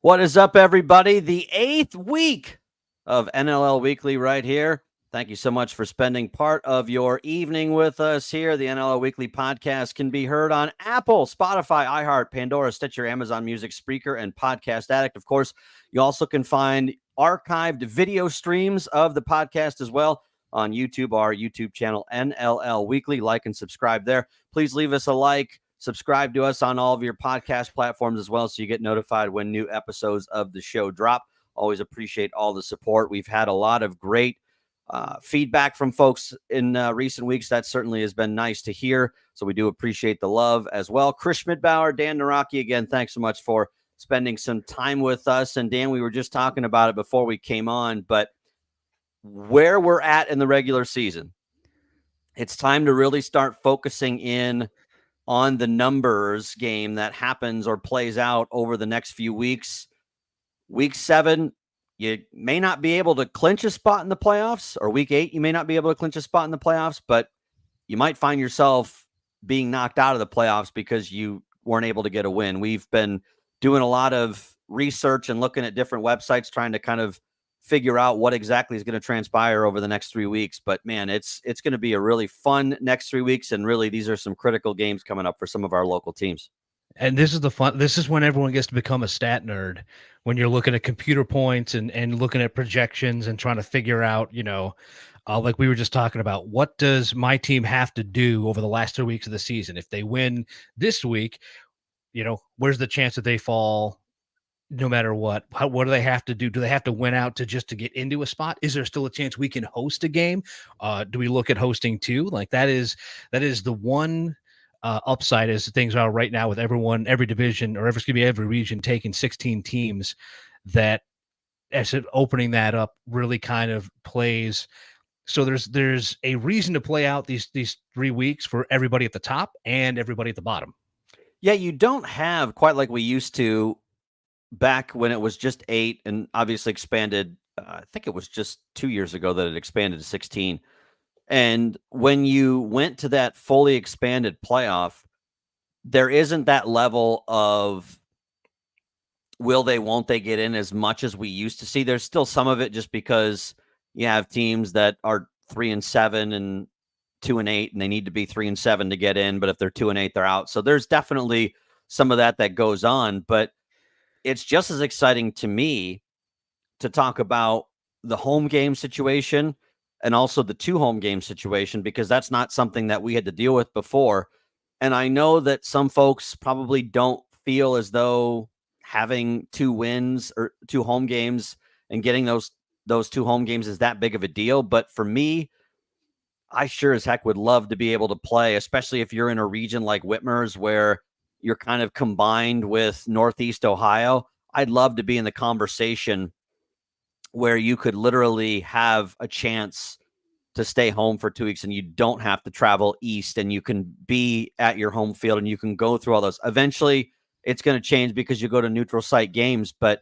What is up, everybody? The 8th week of NLL Weekly right here. Thank you so much for spending part of your evening with us here. The NLL Weekly podcast can be heard on Apple, Spotify, iHeart, Pandora, Stitcher, Amazon Music, Spreaker, and Podcast Addict. Of course, you also can find archived video streams of the podcast as well on YouTube, our YouTube channel, NLL Weekly. Like and subscribe there. Please leave us a like. Subscribe to us on all of your podcast platforms as well so you get notified when new episodes of the show drop. Always appreciate all the support. We've had a lot of great feedback from folks in recent weeks. That certainly has been nice to hear. So we do appreciate the love as well. Chris Schmidbauer, Dan Naraki, again, thanks so much for spending some time with us. And Dan, we were just talking about it before we came on, but where we're at in the regular season, it's time to really start focusing in on the numbers game that happens or plays out over the next few weeks. Week 7, you may not be able to clinch a spot in the playoffs, or week 8, you may not be able to clinch a spot in the playoffs, but you might find yourself being knocked out of the playoffs because you weren't able to get a win. We've been doing a lot of research and looking at different websites, trying to kind of figure out what exactly is going to transpire over the next 3 weeks. But man, it's going to be a really fun next 3 weeks. And really, these are some critical games coming up for some of our local teams. And this is the fun. This is when everyone gets to become a stat nerd, when you're looking at computer points and looking at projections and trying to figure out, like we were just talking about, what does my team have to do over the last 3 weeks of the season? If they win this week, where's the chance that they fall no matter what? What do they have to do? Do they have to win out to get into a spot? Is there still a chance we can host a game? Do we look at hosting too? Like that is the one upside as things are right now with every division or every region taking 16 teams, that as opening that up really kind of plays. So there's a reason to play out these 3 weeks for everybody at the top and everybody at the bottom. Yeah, you don't have quite like we used to back when it was just 8 and obviously expanded. I think it was just 2 years ago that it expanded to 16. And when you went to that fully expanded playoff, there isn't that level of will they, won't they get in as much as we used to see. There's still some of it just because you have teams that are 3-7 and 2-8, and they need to be 3-7 to get in. But if they're 2-8, they're out. So there's definitely some of that goes on. But it's just as exciting to me to talk about the home game situation and also the 2 home game situation, because that's not something that we had to deal with before. And I know that some folks probably don't feel as though having 2 wins or 2 home games and getting those 2 home games is that big of a deal. But for me, I sure as heck would love to be able to play, especially if you're in a region like Whitmer's where you're kind of combined with Northeast Ohio. I'd love to be in the conversation where you could literally have a chance to stay home for 2 weeks and you don't have to travel east, and you can be at your home field and you can go through all those. Eventually it's going to change because you go to neutral site games, but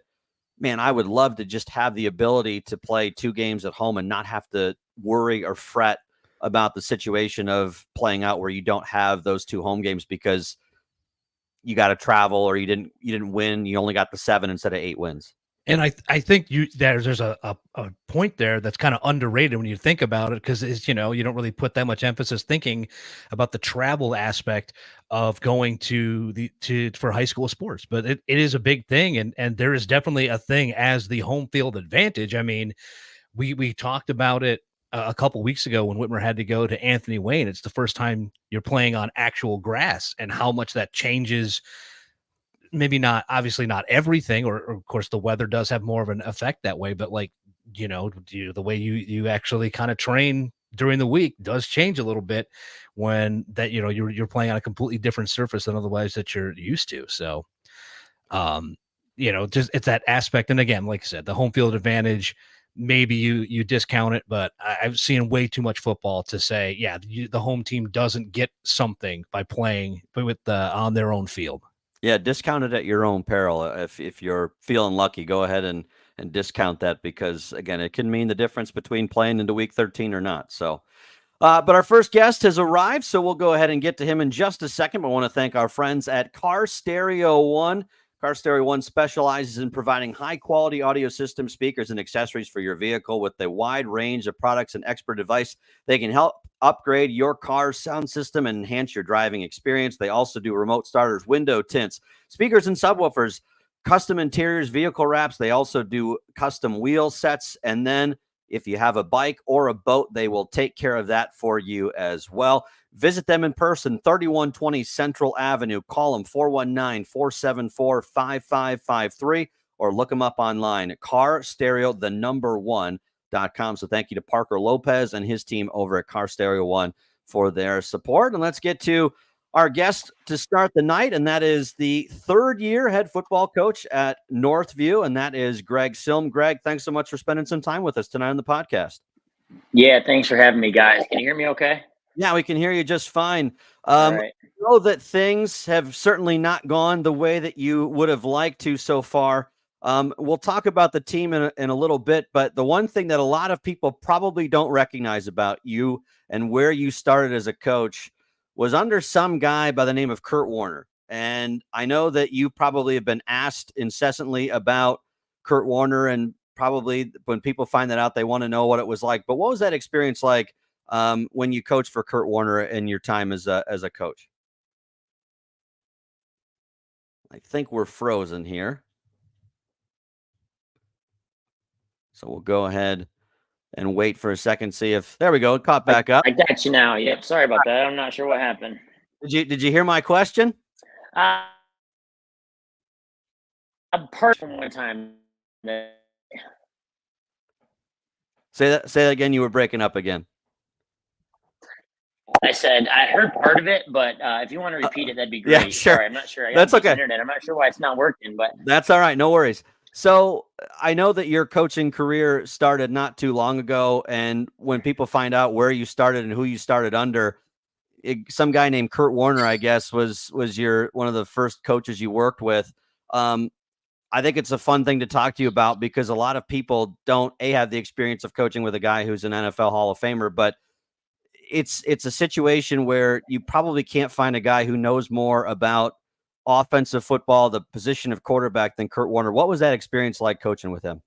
man, I would love to just have the ability to play 2 games at home and not have to worry or fret about the situation of playing out where you don't have those 2 home games because you got to travel or you didn't win. You only got the 7 instead of 8 wins. And I think there's a point there that's kind of underrated when you think about it, because it's, you don't really put that much emphasis thinking about the travel aspect of going for high school sports, but it is a big thing, and there is definitely a thing as the home field advantage. I mean, we talked about it a couple weeks ago when Whitmer had to go to Anthony Wayne. It's the first time you're playing on actual grass, and how much that changes. Maybe not, obviously not everything, or of course the weather does have more of an effect that way, but the way you actually kind of train during the week does change a little bit when that, you're playing on a completely different surface than otherwise that you're used to. So, just it's that aspect. And again, like I said, the home field advantage, maybe you discount it, but I've seen way too much football to say, yeah, the home team doesn't get something by playing on their own field. Yeah, discount it at your own peril. If you're feeling lucky, go ahead and discount that, because again, it can mean the difference between playing into week 13 or not. So, but our first guest has arrived, so we'll go ahead and get to him in just a second. But I want to thank our friends at Car Stereo One. Car Stereo One specializes in providing high-quality audio system speakers and accessories for your vehicle. With a wide range of products and expert advice, they can help upgrade your car's sound system and enhance your driving experience. They also do remote starters, window tints, speakers and subwoofers, custom interiors, vehicle wraps. They also do custom wheel sets. And then if you have a bike or a boat, they will take care of that for you as well. Visit them in person, 3120 Central Avenue. Call them 419-474-5553 or look them up online at carstereo1.com. So thank you to Parker Lopez and his team over at Car Stereo One for their support. And let's get to our guest to start the night, and that is the third-year head football coach at Northview, and that is Greg Silm. Greg, thanks so much for spending some time with us tonight on the podcast. Yeah, thanks for having me, guys. Can you hear me okay? Yeah, we can hear you just fine. All right. I know that things have certainly not gone the way that you would have liked to so far. We'll talk about the team in a little bit, but the one thing that a lot of people probably don't recognize about you and where you started as a coach was under some guy by the name of Kurt Warner. And I know that you probably have been asked incessantly about Kurt Warner, and probably when people find that out, they want to know what it was like. But what was that experience like when you coached for Kurt Warner in your time as a coach? I think we're frozen here. So we'll go ahead and wait for a second, see if there we go. It caught back up. I got you now. Yep. Sorry about that. I'm not sure what happened. Did you hear my question? I'm part from one time. Say that again. You were breaking up again. I said I heard part of it, but if you want to repeat it, that'd be great. Yeah, sure. Sorry, I'm not sure. That's okay. Internet. I'm not sure why it's not working, but that's all right. No worries. So I know that your coaching career started not too long ago, and when people find out where you started and who you started under, some guy named Kurt Warner, I guess, was your one of the first coaches you worked with. I think it's a fun thing to talk to you about because a lot of people don't have the experience of coaching with a guy who's an NFL Hall of Famer, but it's a situation where you probably can't find a guy who knows more about offensive football, the position of quarterback, than Kurt Warner. What was that experience like coaching with him?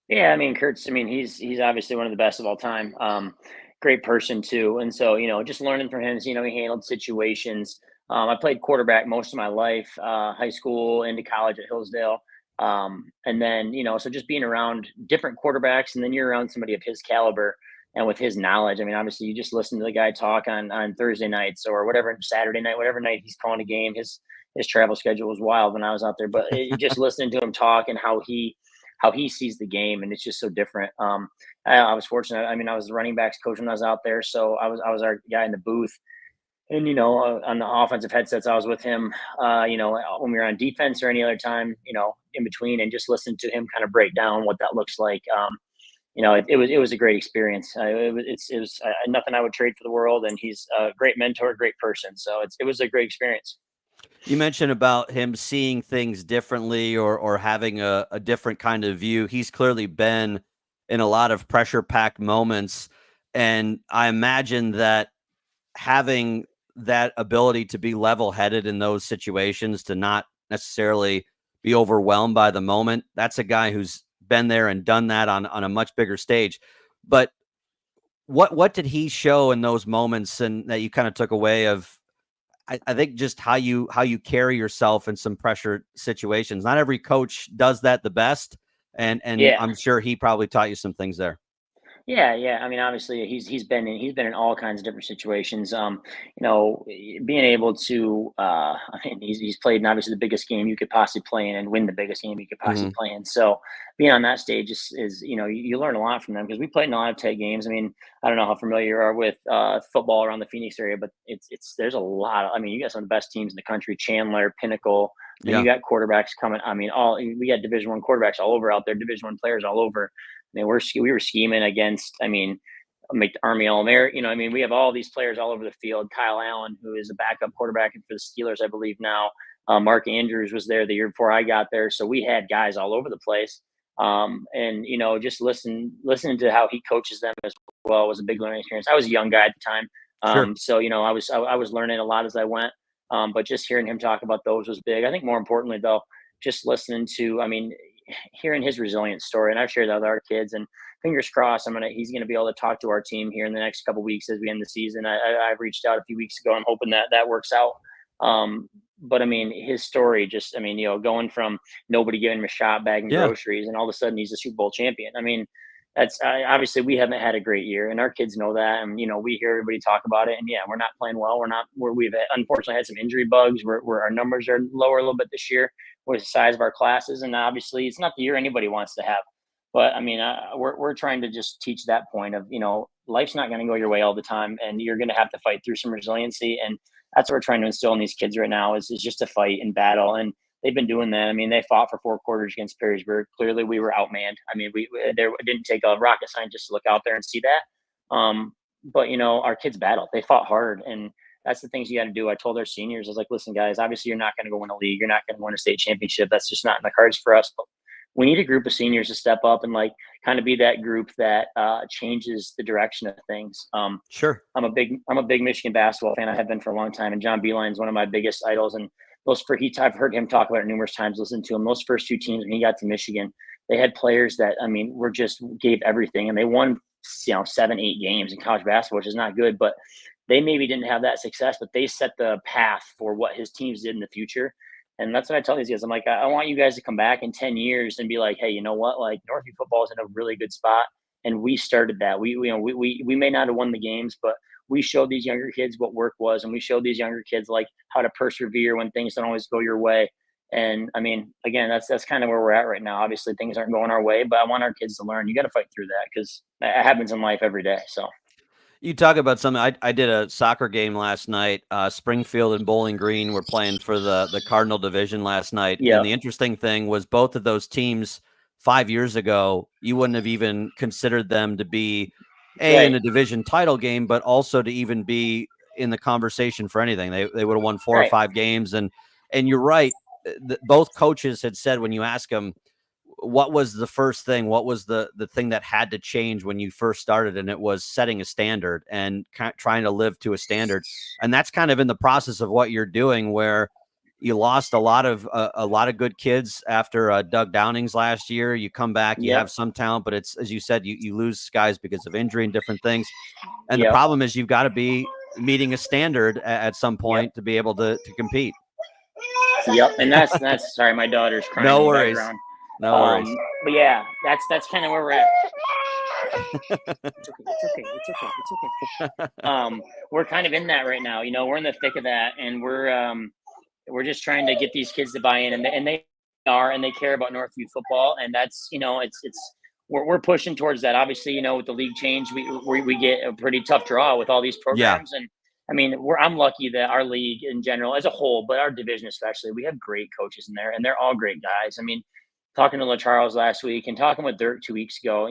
yeah, I mean, he's obviously one of the best of all time. Great person too, and so just learning from him. He handled situations. I played quarterback most of my life, high school into college at Hillsdale, and then so just being around different quarterbacks, and then you're around somebody of his caliber and with his knowledge. I mean, obviously, you just listen to the guy talk on Thursday nights or whatever, Saturday night, whatever night he's calling a game. His travel schedule was wild when I was out there, but just listening to him talk and how he sees the game, and it's just so different. I was fortunate. I mean, I was the running backs coach when I was out there, so I was our guy in the booth, and on the offensive headsets, I was with him. When we were on defense or any other time, in between, and just listen to him kind of break down what that looks like. It was a great experience. It was nothing I would trade for the world, and he's a great mentor, great person. So it was a great experience. You mentioned about him seeing things differently or having a different kind of view. He's clearly been in a lot of pressure-packed moments, and I imagine that having that ability to be level-headed in those situations, to not necessarily be overwhelmed by the moment, that's a guy who's been there and done that on a much bigger stage. But what did he show in those moments and that you kind of took away of, I think, just how you carry yourself in some pressure situations? Not every coach does that the best. And Yeah. I'm sure he probably taught you some things there. Yeah. I mean, obviously, he's been in all kinds of different situations. Being able to, I mean, he's played in obviously the biggest game you could possibly play in and win the biggest game you could possibly play in. So being on that stage is you learn a lot from them, because we played in a lot of tag games. I mean, I don't know how familiar you are with football around the Phoenix area, but there's a lot. I mean, you got some of the best teams in the country: Chandler, Pinnacle. Then you got quarterbacks coming. I mean, we got Division I quarterbacks all over out there, Division I players all over. I mean, we were scheming against, Army All-American. I mean, we have all these players all over the field. Kyle Allen, who is a backup quarterback for the Steelers, I believe now. Mark Andrews was there the year before I got there. So we had guys all over the place. And just listening to how he coaches them as well was a big learning experience. I was a young guy at the time. Sure. So, I was learning a lot as I went. But just hearing him talk about those was big. I think more importantly, though, just listening to, I mean, hearing his resilient story, and I've shared that with our kids. And fingers crossed, he's gonna be able to talk to our team here in the next couple weeks as we end the season. I've reached out a few weeks ago. I'm hoping that that works out. But I mean, his story just, I mean, going from nobody giving him a shot bagging Yeah. groceries, and all of a sudden he's a Super Bowl champion. I mean, obviously we haven't had a great year, and our kids know that, and we hear everybody talk about it. And yeah, we're not playing well. We've unfortunately had some injury bugs where our numbers are lower a little bit this year with the size of our classes, and obviously it's not the year anybody wants to have. But I mean, we're trying to just teach that point of, life's not going to go your way all the time, and you're going to have to fight through some resiliency. And that's what we're trying to instill in these kids right now is just to fight and battle. And they've been doing that. I mean, they fought for 4 quarters against Perrysburg. Clearly, we were outmanned. I mean, there it didn't take a rocket scientist to look out there and see that. But our kids battled. They fought hard, and that's the things you got to do. I told our seniors, I was like, listen, guys, obviously you're not going to go win a league. You're not going to win a state championship. That's just not in the cards for us. But we need a group of seniors to step up and kind of be that group that changes the direction of things. Sure. I'm a big Michigan basketball fan. I have been for a long time, and John Beeline is one of my biggest idols. And I've heard him talk about it numerous times, listened to him. Those first 2 teams when he got to Michigan, they had players that, I mean, gave everything, and they won 7-8 games in college basketball, which is not good, but they maybe didn't have that success, but they set the path for what his teams did in the future. And that's what I tell these guys. I'm like, I want you guys to come back in 10 years and be like, hey, you know what? Like, Northview football is in a really good spot, and we started that. We may not have won the games, but we showed these younger kids what work was, and we showed these younger kids how to persevere when things don't always go your way. And I mean, again, that's kind of where we're at right now. Obviously, things aren't going our way, but I want our kids to learn. You got to fight through that because it happens in life every day. So. You talk about something. I did a soccer game last night. Springfield and Bowling Green were playing for the Cardinal Division last night. Yeah. And the interesting thing was both of those teams 5 years ago, you wouldn't have even considered them to be in a division title game, but also to even be in the conversation for anything. They would have won 4 or 5 games. And you're right. Both coaches had said when you ask them, what was the first thing? What was the thing that had to change when you first started? And it was setting a standard and trying to live to a standard. And that's kind of in the process of what you're doing, where you lost a lot of good kids after Doug Downing's last year. You come back, you have some talent, but it's, as you said, you lose guys because of injury and different things. And the problem is you've got to be meeting a standard at some point to be able to compete. Yep. And that's sorry, my daughter's crying. No in the worries. background. No worries. But yeah, that's kind of where we're at. It's okay. We're kind of in that right now. We're in the thick of that, and we're just trying to get these kids to buy in, and they care about Northview football, and that's we're pushing towards that. Obviously, with the league change, we get a pretty tough draw with all these programs, and I mean, I'm lucky that our league in general, as a whole, but our division especially, we have great coaches in there, and they're all great guys. I mean, talking to LaCharles last week and talking with Dirk 2 weeks ago,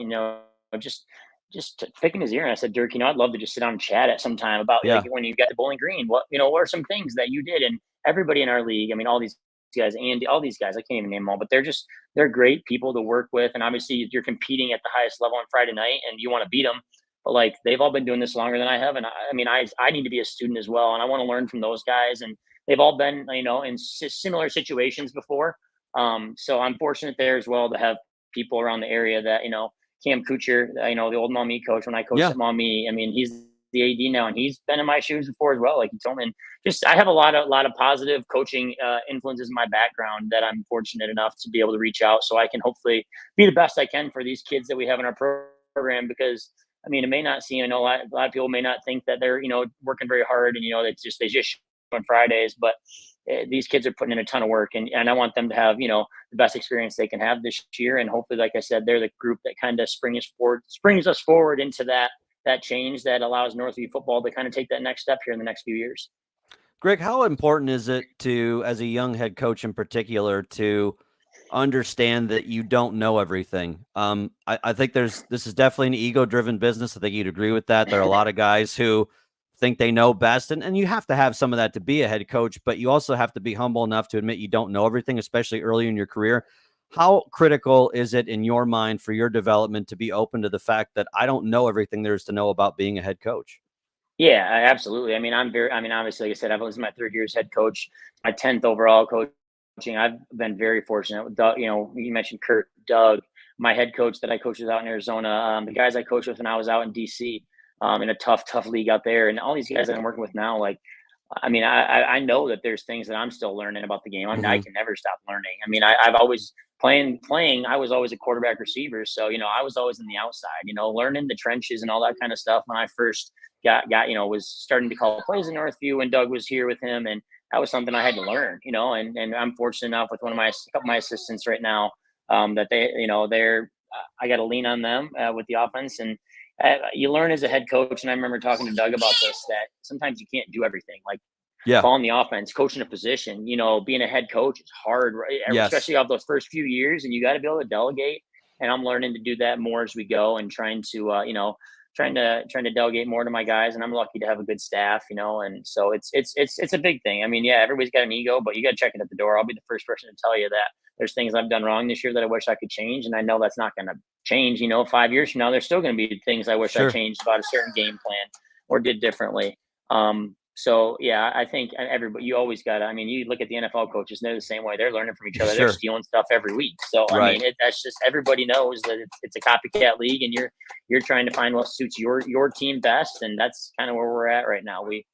just picking his ear. And I said, Dirk, I'd love to just sit down and chat at some time about when you got to Bowling Green, what are some things that you did? And everybody in our league, I mean, all these guys, Andy, all these guys, I can't even name them all, but they're great people to work with. And obviously you're competing at the highest level on Friday night and you want to beat them, but they've all been doing this longer than I have. And I need to be a student as well. And I want to learn from those guys. And they've all been, in similar situations before. So I'm fortunate there as well to have people around the area that, Cam Kuchar, the old Maumee coach, when I coached at Maumee, I mean, he's the AD now, and he's been in my shoes before as well. Like he told me, and I have a lot of positive coaching influences in my background that I'm fortunate enough to be able to reach out so I can hopefully be the best I can for these kids that we have in our program. Because I mean, it may not seem, a lot of people may not think that they're, working very hard and, they just show on Fridays, but these kids are putting in a ton of work, and I want them to have, the best experience they can have this year. And hopefully, like I said, they're the group that kind of springs us forward into that change that allows Northview football to kind of take that next step here in the next few years. Greg, how important is it to, as a young head coach in particular, to understand that you don't know everything? I think this is definitely an ego-driven business. I think you'd agree with that. There are a lot of guys who think they know best, and you have to have some of that to be a head coach, but you also have to be humble enough to admit you don't know everything, especially early in your career. How critical is it in your mind for your development to be open to the fact that I don't know everything there is to know about being a head coach? Yeah, absolutely. I mean, obviously, like I said, this is my 3rd year as head coach, my 10th overall coach coaching, I've been very fortunate with Doug. You know, you mentioned Kurt, Doug, my head coach that I coached with out in Arizona, the guys I coached with when I was out in DC, in a tough league out there, and all these guys that I'm working with now. Like, I mean, I know that there's things that I'm still learning about the game. I Mhm. can never stop learning. I mean, I've always playing. I was always a quarterback receiver, so you know, I was always in the outside. You know, learning the trenches and all that kind of stuff. When I first got you know, was starting to call plays in Northview, and Doug was here with him, and that was something I had to learn. You know, and I'm fortunate enough with a couple of my assistants right now, that they, you know, they're I got to lean on them with the offense. And you learn as a head coach. And I remember talking to Doug about this, that sometimes you can't do everything. Like, Yeah. calling the offense, coaching a position, you know, being a head coach is hard, right? Yes. Especially off those first few years, and you got to be able to delegate. And I'm learning to do that more as we go, and trying to, you know, trying to delegate more to my guys. And I'm lucky to have a good staff, you know, and so it's a big thing. I mean, yeah, everybody's got an ego, but you got to check it at the door. I'll be the first person to tell you that there's things I've done wrong this year that I wish I could change, and I know that's not going to change. You know, 5 years from now, there's still going to be things I wish I Sure. changed about a certain game plan or did differently. So yeah, I think everybody, you always got to, I mean, you look at the NFL coaches, they're the same way. They're learning from each other. They're Sure. stealing stuff every week. So, I Right. mean, that's just, everybody knows that it's a copycat league, and you're trying to find what suits your team best. And that's kind of where we're at right now. We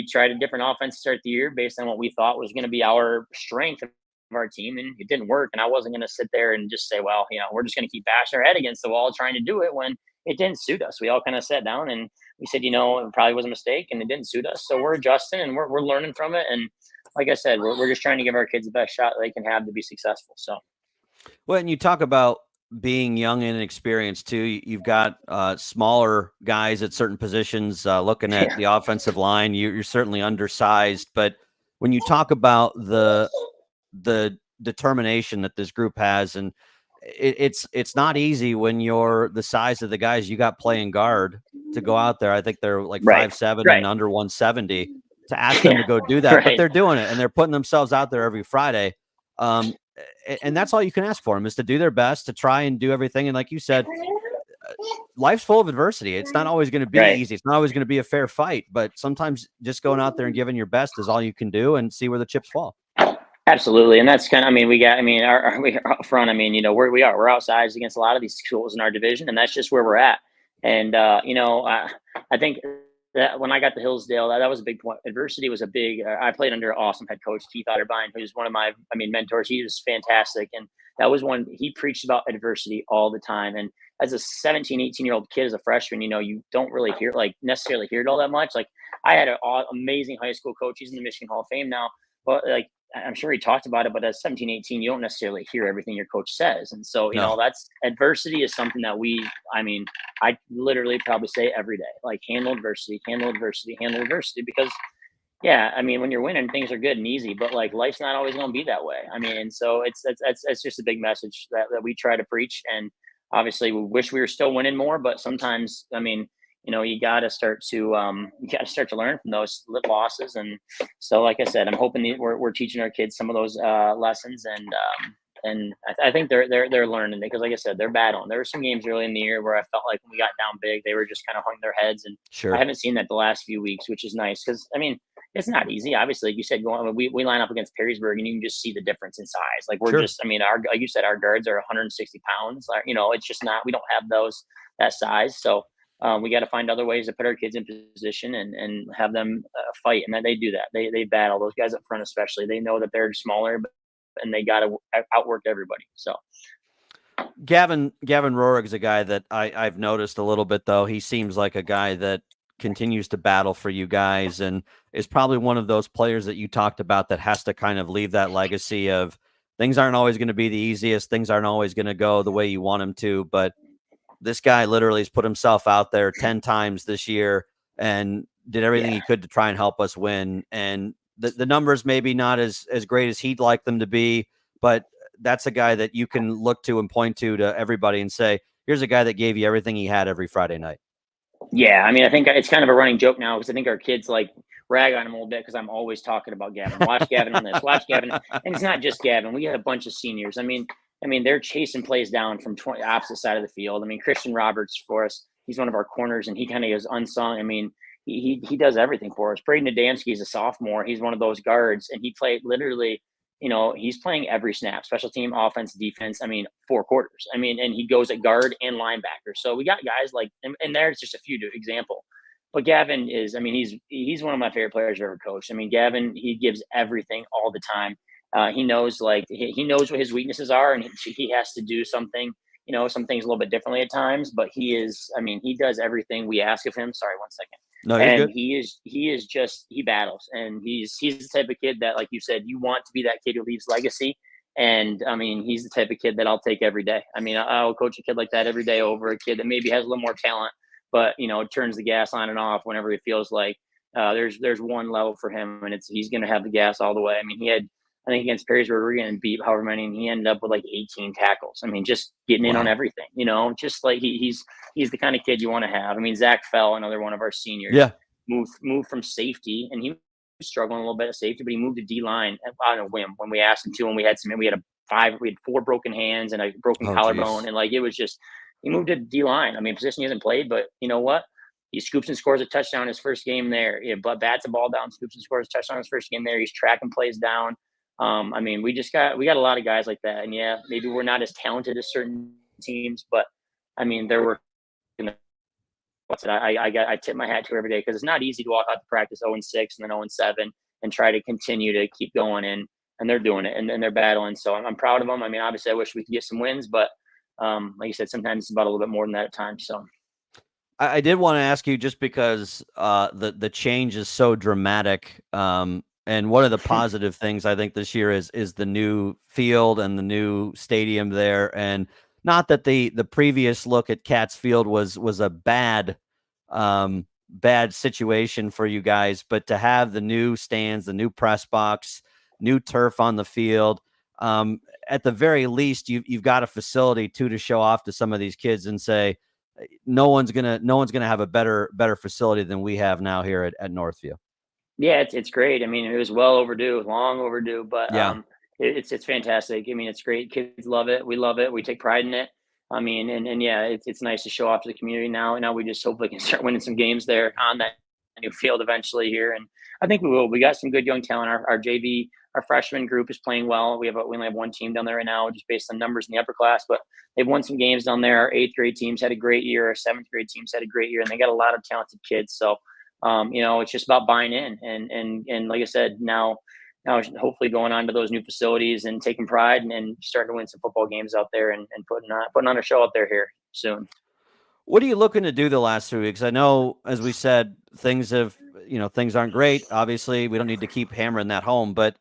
tried a different offense to start the year based on what we thought was going to be our strength of our team, and it didn't work. And I wasn't going to sit there and just say, well, you know, we're just going to keep bashing our head against the wall trying to do it when it didn't suit us. We all kind of sat down and we said, you know, it probably was a mistake and it didn't suit us. So we're adjusting, and we're learning from it. And like I said, we're just trying to give our kids the best shot they can have to be successful. So, Well, and you talk about being young and inexperienced too. You've got smaller guys at certain positions. Looking at yeah, the offensive line, you're certainly undersized. But when you talk about the determination that this group has, and it's not easy when you're the size of the guys you got playing guard to go out there. I think they're like right, 5'7" right. and under 170, to ask them to Yeah, go do that, but right. they're doing it and they're putting themselves out there every Friday. Um, and that's all you can ask for them, is to do their best to try and do everything. And like you said, life's full of adversity. It's not always going to be Right. easy. It's not always going to be a fair fight, but sometimes just going out there and giving your best is all you can do, and see where the chips fall. Absolutely, and that's kind of. I mean, we are up front. I mean, you know, we're outside against a lot of these schools in our division, and that's just where we're at. And you know, I think that when I got to Hillsdale, that was a big point. Adversity was a big. I played under an awesome head coach, Keith Otterbein, who's one of my, I mean, mentors. He was fantastic, and that was one he preached about adversity all the time. And as a 17, 18-year-old kid, as a freshman, you know, you don't really hear like necessarily hear it all that much. Like, I had an amazing high school coach. He's in the Michigan Hall of Fame now, but like, I'm sure he talked about it, but at 17, 18, you don't necessarily hear everything your coach says. And so, you No, know, that's adversity is something that I mean, I literally probably say every day, like, handle adversity, handle adversity, handle adversity. Because, yeah, I mean, when you're winning, things are good and easy, but like, life's not always going to be that way. I mean, and so it's just a big message that we try to preach. And obviously, we wish we were still winning more, but sometimes, I mean, you know, you got to start to learn from those losses. And so, like I said, I'm hoping we're teaching our kids some of those lessons. And I think they're learning, because, like I said, they're battling. There were some games early in the year where I felt like when we got down big, they were just kind of hung their heads, and I sure. haven't seen that the last few weeks, which is nice. Because, I mean, it's not easy. Obviously, like you said, we line up against Perrysburg, and you can just see the difference in size. Like, we're Sure. just, I mean, our like you said, our guards are 160 pounds. You know, it's just not, we don't have that size. So we got to find other ways to put our kids in position, and have them fight. And then they do that. They battle. Those guys up front, especially, they know that they're smaller, and they got to outwork everybody. So, Gavin Rohrig is a guy that I've noticed a little bit, though. He seems like a guy that continues to battle for you guys, and is probably one of those players that you talked about that has to kind of leave that legacy of, things aren't always going to be the easiest. Things aren't always going to go the way you want them to, but this guy literally has put himself out there 10 times this year and did everything yeah. he could to try and help us win. And the numbers maybe not as great as he'd like them to be, but that's a guy that you can look to and point to everybody and say, here's a guy that gave you everything he had every Friday night. Yeah, I mean, I think it's kind of a running joke now, because I think our kids like rag on him a little bit, because I'm always talking about Gavin. Watch Gavin on this. Watch Gavin, and it's not just Gavin. We got a bunch of seniors. I mean, they're chasing plays down from opposite side of the field. I mean, Christian Roberts for us. He's one of our corners, and he kind of is unsung. I mean, he does everything for us. Braden Adamski is a sophomore. He's one of those guards, and he played literally. he's playing every snap, special team, offense, defense. I mean, 4 quarters. I mean, and he goes at guard and linebacker. So we got guys like, and there's just a few to example. But Gavin is, I mean, he's one of my favorite players I've ever coached. I mean, Gavin, he gives everything all the time. He knows he knows what his weaknesses are, and he has to do something, some things a little bit differently at times. But I mean, he does everything we ask of him. Sorry, one second. No, you're And good. he battles, and he's the type of kid that, like you said, you want to be that kid who leaves legacy. And I mean, he's the type of kid that I'll take every day. I mean, I'll coach a kid like that every day over a kid that maybe has a little more talent, but turns the gas on and off whenever he feels like there's one level for him, and he's going to have the gas all the way. I mean, he had, I think, against Perrysburg, we're going to beat however many, and he ended up with like 18 tackles. I mean, just getting in on Wow. everything, just like he's the kind of kid you want to have. I mean, Zach Fell, another one of our seniors, Yeah. moved from safety, and he was struggling a little bit at safety, but he moved to D line on a whim when we asked him to, and we had 4 broken hands and a broken Oh, collarbone, geez. and like it was just, he moved to D line. I mean, position he hasn't played, but you know what? He scoops and scores a touchdown his first game there. But bats a ball down, scoops and scores a touchdown his first game there. He's tracking plays down. I mean, we got a lot of guys like that, and yeah, maybe we're not as talented as certain teams, but I mean, they're working. I tip my hat to every day, because it's not easy to walk out to practice 0-6 and then 0-7 and try to continue to keep going, and they're doing it, and they're battling. So I'm proud of them. I mean, obviously, I wish we could get some wins, but like you said, sometimes it's about a little bit more than that at times. So I did want to ask you, just because the change is so dramatic. And one of the positive things I think this year is the new field and the new stadium there. And not that the previous look at Cats Field was a bad situation for you guys, but to have the new stands, the new press box, new turf on the field, at the very least, you've got a facility to show off to some of these kids and say, no one's gonna have a better facility than we have now here at Northview. yeah, it's great. I mean, it was well overdue, long overdue, but Yeah. it's fantastic. I mean, it's great. Kids love it. We love it. We take pride in it. I mean, and yeah, it's nice to show off to the community now. Now we just hopefully can start winning some games there on that new field eventually here, and I think we will. We got some good young talent. Our JV, our freshman group is playing well. We only have one team down there right now, just based on numbers in the upper class, but they've won some games down there. Our 8th grade teams had a great year. Our 7th grade teams had a great year, and they got a lot of talented kids. So it's just about buying in, and like I said, now hopefully going on to those new facilities and taking pride, and starting to win some football games out there, and putting on a show out there here soon. What are you looking to do the last 3 weeks? I know, as we said, things aren't great. Obviously, we don't need to keep hammering that home, but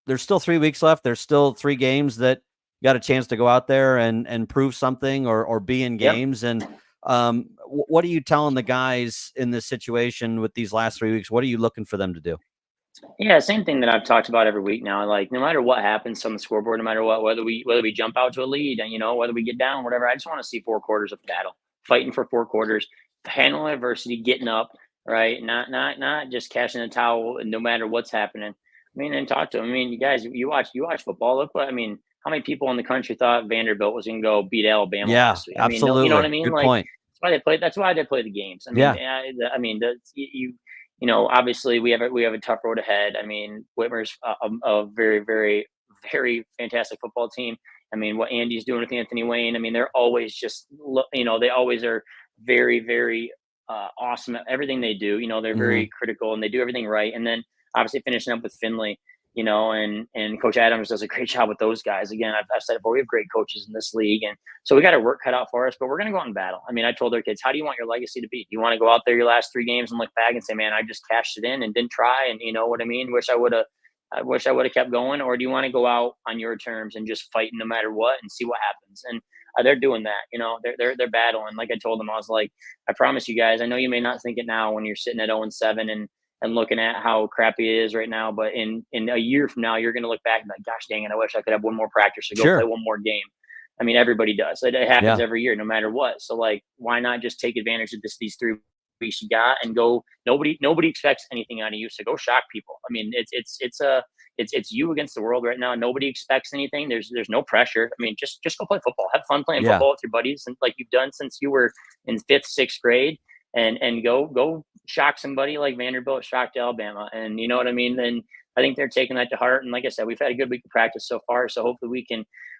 there's still 3 weeks left. There's still 3 games that you got a chance to go out there and prove something, or be in Yep. games. And what are you telling the guys in this situation with these last 3 weeks? What are you looking for them to do? Yeah, same thing that I've talked about every week now. Like, no matter what happens on the scoreboard, no matter what, whether we jump out to a lead, and whether we get down, whatever, I just want to see 4 quarters of battle, fighting for 4 quarters, handling adversity, getting up, right? Not just cashing the towel, no matter what's happening. I mean, and talk to them. I mean, you guys, you watch football. Look what I mean. How many people in the country thought Vanderbilt was going to go beat Alabama Yeah, last week? I mean, no, you know what I absolutely. mean? Good Like, point. That's why they play the games. I mean, Yeah, obviously we have a tough road ahead. I mean, Whitmer's a very, very, very fantastic football team. I mean, what Andy's doing with Anthony Wayne. I mean, they're always they always are very, very awesome at everything they do. They're hmm very critical, and they do everything right. And then obviously finishing up with Finley. And Coach Adams does a great job with those guys. Again, I've said it before, we have great coaches in this league, and so we got our work cut out for us. But we're going to go out and battle. I mean, I told their kids, how do you want your legacy to be? Do you want to go out there your last 3 games and look back and say, man, I just cashed it in and didn't try, and you know what I mean? I wish I would have kept going. Or do you want to go out on your terms and just fight no matter what and see what happens? And they're doing that. They're battling. Like I told them, I was like, I promise you guys, I know you may not think it now when you're sitting at 0-7 and looking at how crappy it is right now, but in a year from now, you're going to look back and be like, gosh dang it, I wish I could have one more practice or go play sure. one more game. I mean, everybody does. It happens Yeah, every year, no matter what. So like, why not just take advantage of these 3 weeks you got and go? Nobody expects anything out of you, so go shock people. I mean, it's you against the world right now. Nobody expects anything. There's no pressure. I mean, just go play football. Have fun playing yeah. football with your buddies, and like you've done since you were in 5th, 6th grade, and go shock somebody like Vanderbilt shocked Alabama. And you know what I mean? Then I think they're taking that to heart. And like I said, we've had a good week of practice so far. So hopefully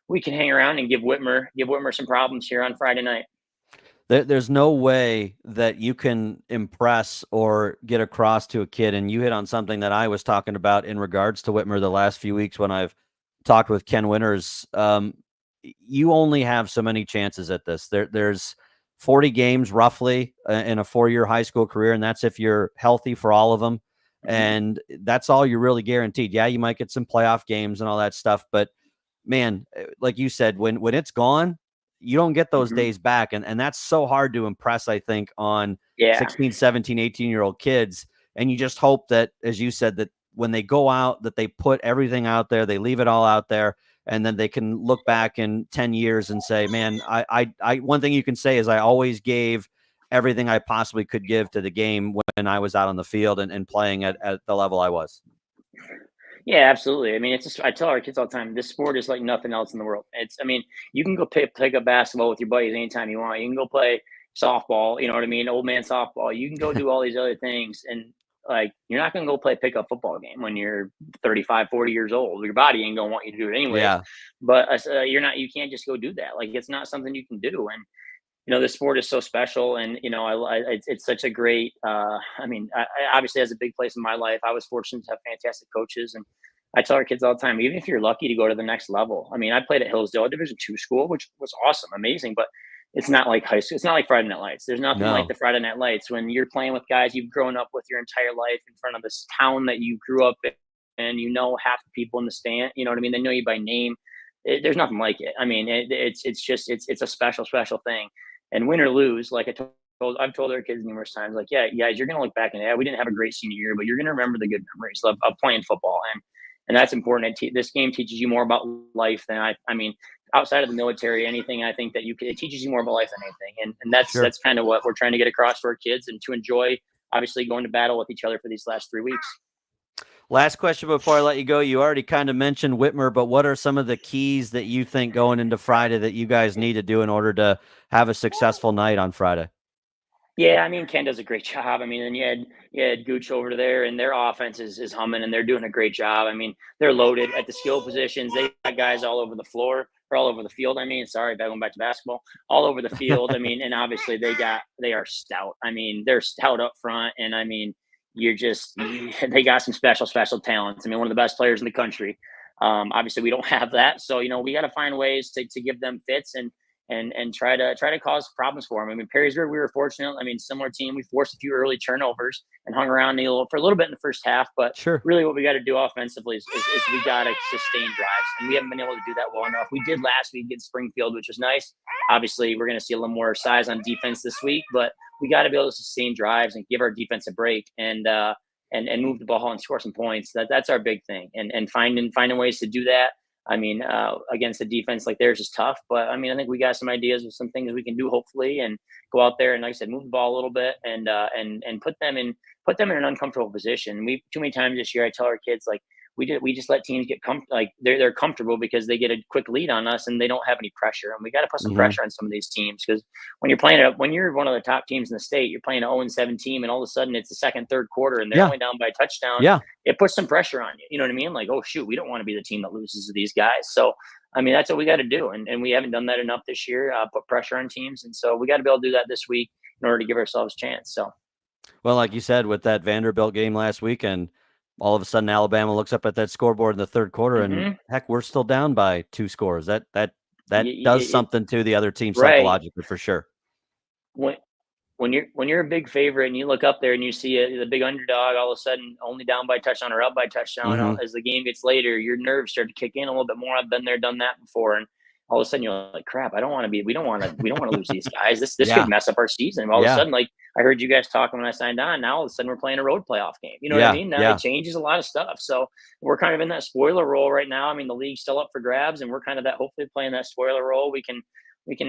we can hang around and give Whitmer some problems here on Friday night. There's no way that you can impress or get across to a kid. And you hit on something that I was talking about in regards to Whitmer the last few weeks when I've talked with Ken Winters. You only have so many chances at this. There's 40 games roughly in a 4-year high school career, and that's if you're healthy for all of them. Mm-hmm. And that's all you're really guaranteed. Yeah, you might get some playoff games and all that stuff, but man, like you said, when it's gone, you don't get those Mm-hmm. days back. And that's so hard to impress, I think, on Yeah. 16, 17, 18-year-old kids. And you just hope that, as you said, that when they go out, that they put everything out there, they leave it all out there, and then they can look back in 10 years and say, man, I one thing you can say is I always gave everything I possibly could give to the game when I was out on the field and playing at the level I was. Yeah, absolutely. I mean, it's just, I tell our kids all the time, this sport is like nothing else in the world. I mean, you can go pick up basketball with your buddies anytime you want. You can go play softball, you know what I mean? Old man softball. You can go do all these other things. And like, you're not going to go play pickup football game when you're 35, 40 years old. Your body ain't going to want you to do it anyways. Yeah. But you can't just go do that. Like, it's not something you can do. And, this sport is so special, and it's such a great. I mean, I obviously has a big place in my life. I was fortunate to have fantastic coaches, and I tell our kids all the time, even if you're lucky to go to the next level. I mean, I played at Hillsdale, a Division II school, which was awesome, amazing, but it's not like high school. It's not like Friday Night Lights. There's nothing like No. the Friday Night Lights when you're playing with guys you've grown up with your entire life in front of this town that you grew up in, and half the people in the stand. You know what I mean? They know you by name. There's nothing like it. I mean, it's a special thing. And win or lose, like I've told our kids numerous times, like, yeah, guys, you're gonna look back and we didn't have a great senior year, but you're gonna remember the good memories of playing football, and that's important. This game teaches you more about life than I mean, outside of the military, anything. I think that it teaches you more about life than anything, and that's Sure. that's kind of what we're trying to get across to our kids, and to enjoy, obviously, going to battle with each other for these last 3 weeks. Last question before I let you go. You already kind of mentioned Whitmer, but what are some of the keys that you think going into Friday that you guys need to do in order to have a successful night on Friday? Yeah, I mean, Ken does a great job. I mean, and you had Gooch over there, and their offense is humming, and they're doing a great job. I mean, they're loaded at the skill positions. They got guys all over the floor, or all over the field. I mean, sorry, going back to basketball, all over the field. I mean, and obviously they are stout. I mean, they're stout up front, and I mean, they got some special talents. I mean, one of the best players in the country. Obviously, we don't have that, so we got to find ways to give them fits and try to cause problems for them. I mean, Perrysburg, we were fortunate. I mean, similar team. We forced a few early turnovers and hung around for a little bit in the first half. But Sure. really, what we got to do offensively is we got to sustain drives, and we haven't been able to do that well enough. We did last week against Springfield, which was nice. Obviously, we're going to see a little more size on defense this week, but we got to be able to sustain drives and give our defense a break and move the ball and score some points. That's our big thing, and finding ways to do that. I mean, against a defense like theirs is tough, but I mean, I think we got some ideas of some things we can do, hopefully, and go out there and, like I said, move the ball a little bit and put them in an uncomfortable position. We too many times this year, I tell our kids, like, we just let teams get like they're comfortable because they get a quick lead on us and they don't have any pressure. And we got to put some pressure on some of these teams, because when you're one of the top teams in the state, you're playing an 0-7 team, and all of a sudden it's the second, third quarter, and they're only down by a touchdown. Yeah. It puts some pressure on you. You know what I mean? Like, oh shoot, we don't want to be the team that loses to these guys. So, I mean, that's what we got to do. And we haven't done that enough this year, put pressure on teams. And so we got to be able to do that this week in order to give ourselves a chance. So, well, like you said, with that Vanderbilt game last weekend, all of a sudden Alabama looks up at that scoreboard in the third quarter, and heck, we're still down by 2 scores. That does something to the other team psychologically, for sure. When you're a big favorite and you look up there and you see the big underdog all of a sudden only down by a touchdown or up by a touchdown, as the game gets later, your nerves start to kick in a little bit more. I've been there, done that before, and all of a sudden you're like, crap, we don't want to lose these guys. This could mess up our season. All of a sudden, like, I heard you guys talking when I signed on. Now all of a sudden we're playing a road playoff game. You know what I mean? Now it changes a lot of stuff. So we're kind of in that spoiler role right now. I mean, the league's still up for grabs, and we're kind of hopefully playing that spoiler role. We can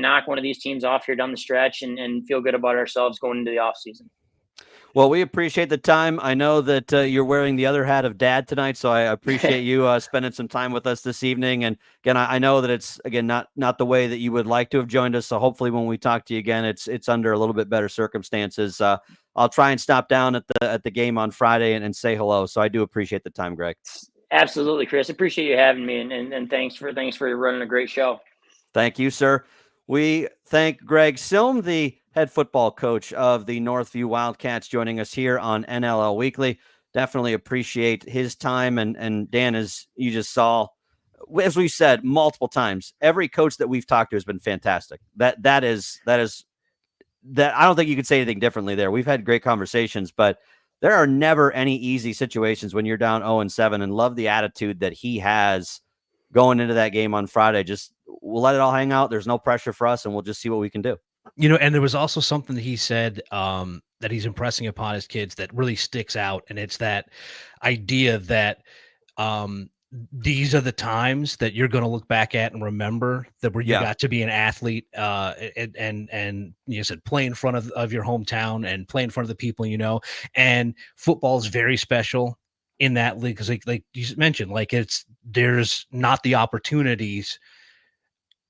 knock one of these teams off here down the stretch and feel good about ourselves going into the off season. Well, we appreciate the time. I know that you're wearing the other hat of dad tonight, so I appreciate you spending some time with us this evening. And again, I know that it's not the way that you would like to have joined us. So hopefully, when we talk to you again, it's under a little bit better circumstances. I'll try and stop down at the game on Friday and say hello. So I do appreciate the time, Greg. Absolutely, Chris. Appreciate you having me, and thanks for running a great show. Thank you, sir. We thank Greg Silm, the head football coach of the Northview Wildcats, joining us here on NLL Weekly. Definitely appreciate his time. And Dan, as you just saw, as we said multiple times, every coach that we've talked to has been fantastic. That is I don't think you could say anything differently there. We've had great conversations, but there are never any easy situations when you're down 0-7, and love the attitude that he has going into that game on Friday. Just we'll let it all hang out. There's no pressure for us, and we'll just see what we can do. And there was also something that he said that he's impressing upon his kids that really sticks out, and it's that idea that these are the times that you're going to look back at and remember that where you got to be an athlete and you said play in front of your hometown and play in front of the people and football is very special in that league because like you mentioned, like there's not the opportunities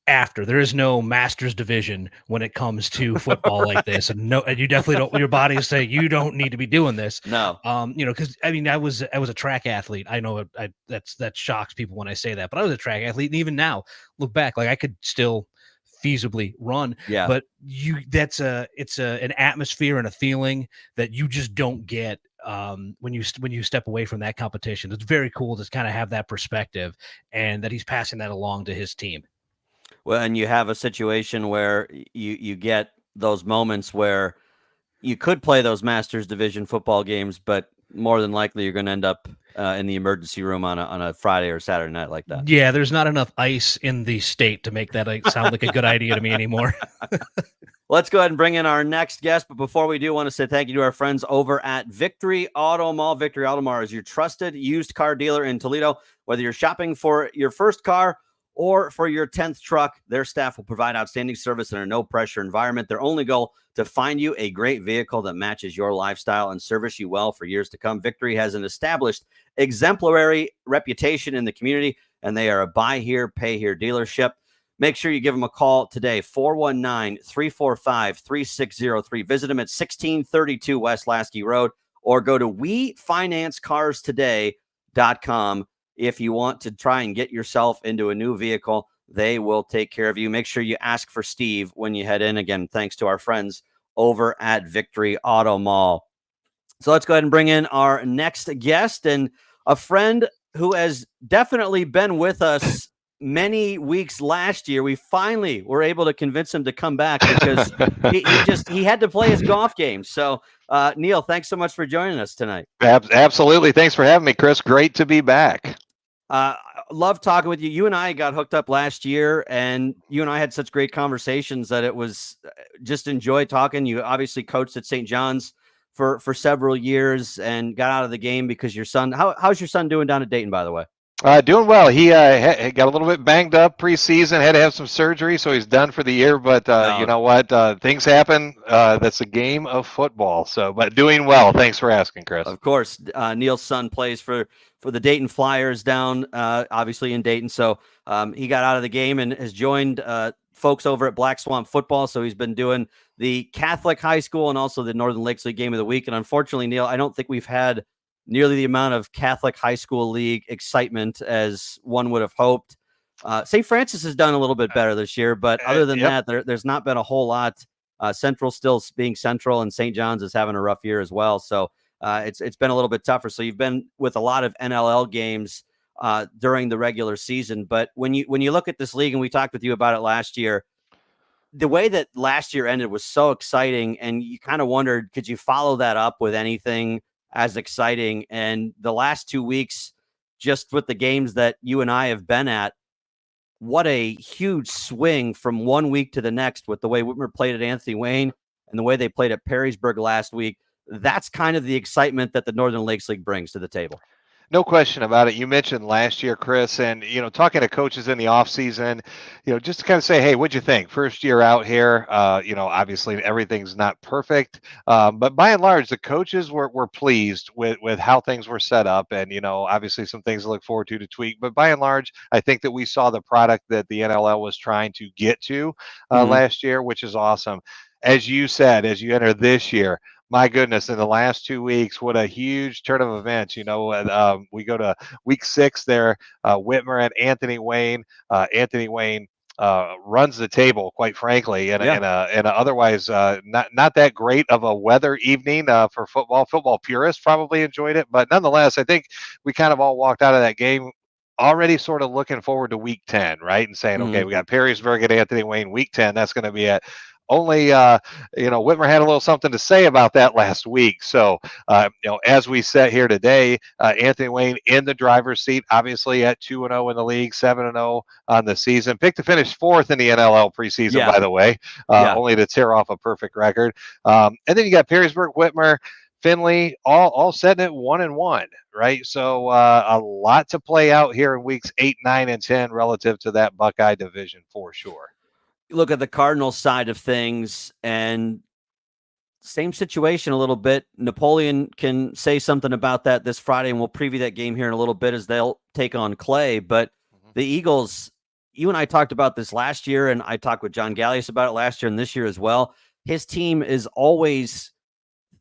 after. There is no Masters division when it comes to football like this, and you definitely don't. Your body say you don't need to be doing this. No, because I mean, I was a track athlete. I know that shocks people when I say that, but I was a track athlete, and even now, look back, like I could still feasibly run. Yeah, but it's an atmosphere and a feeling that you just don't get when you step away from that competition. It's very cool to kind of have that perspective, and that he's passing that along to his team. Well, and you have a situation where you get those moments where you could play those Masters Division football games, but more than likely you're going to end up in the emergency room on a Friday or Saturday night like that. Yeah, there's not enough ice in the state to make that sound like a good idea to me anymore. Let's go ahead and bring in our next guest. But before we do, I want to say thank you to our friends over at Victory Auto Mall. Victory Auto Mall is your trusted used car dealer in Toledo. Whether you're shopping for your first car or for your 10th truck, their staff will provide outstanding service in a no-pressure environment. Their only goal, to find you a great vehicle that matches your lifestyle and service you well for years to come. Victory has an established, exemplary reputation in the community, and they are a buy here, pay here dealership. Make sure you give them a call today, 419-345-3603. Visit them at 1632 West Lasky Road, or go to WeFinanceCarsToday.com. If you want to try and get yourself into a new vehicle, they will take care of you. Make sure you ask for Steve when you head in. Again, thanks to our friends over at Victory Auto Mall. So let's go ahead and bring in our next guest, and a friend who has definitely been with us many weeks last year. We finally were able to convince him to come back because he had to play his golf game. So Neil, thanks so much for joining us tonight. Absolutely. Thanks for having me, Chris. Great to be back. Love talking with you. You and I got hooked up last year, and you and I had such great conversations that it was just enjoy talking. You obviously coached at St. John's for several years and got out of the game because your son, how's your son doing down at Dayton, by the way? Doing well. He got a little bit banged up preseason, had to have some surgery, so he's done for the year. But you know what? Things happen. That's a game of football. So, but doing well. Thanks for asking, Chris. Of course. Neil's son plays for the Dayton Flyers down, obviously in Dayton. So he got out of the game and has joined folks over at Black Swamp Football. So he's been doing the Catholic High School and also the Northern Lakes League Game of the Week. And unfortunately, Neil, I don't think we've had nearly the amount of Catholic High School League excitement as one would have hoped. St. Francis has done a little bit better this year, but other than that, there's not been a whole lot. Central still being Central, and St. John's is having a rough year as well. So it's been a little bit tougher. So you've been with a lot of NLL games during the regular season. But when you look at this league, and we talked with you about it last year, the way that last year ended was so exciting, and you kind of wondered, could you follow that up with anything as exciting? And the last 2 weeks, just with the games that you and I have been at, what a huge swing from 1 week to the next with the way Whitmer played at Anthony Wayne and the way they played at Perrysburg last week. That's kind of the excitement that the Northern Lakes League brings to the table. No question about it. You mentioned last year, Chris, and, talking to coaches in the offseason, just to kind of say, hey, what'd you think? First year out here, obviously everything's not perfect. But by and large, the coaches were pleased with how things were set up. And, obviously some things to look forward to tweak. But by and large, I think that we saw the product that the NLL was trying to get to last year, which is awesome. As you said, as you enter this year, my goodness, in the last 2 weeks, what a huge turn of events. We go to week 6 there, Whitmer and Anthony Wayne. Anthony Wayne runs the table, quite frankly, in a otherwise not that great of a weather evening for football. Football purists probably enjoyed it, but nonetheless, I think we kind of all walked out of that game already sort of looking forward to week 10, right? And saying, okay, we got Perrysburg and Anthony Wayne week 10. That's going to be it. Only, Whitmer had a little something to say about that last week. So, as we sit here today, Anthony Wayne in the driver's seat, obviously at 2-0 in the league, 7-0 on the season. Picked to finish 4th in the NLL preseason, by the way, only to tear off a perfect record. And then you got Perrysburg, Whitmer, Findlay, all setting at 1-1, right? So a lot to play out here in weeks 8, 9, and 10 relative to that Buckeye division for sure. Look at the Cardinals side of things, and same situation a little bit. Napoleon can say something about that this Friday, and we'll preview that game here in a little bit as they'll take on Clay. But the Eagles, you and I talked about this last year, and I talked with John Gallius about it last year and this year as well. His team is always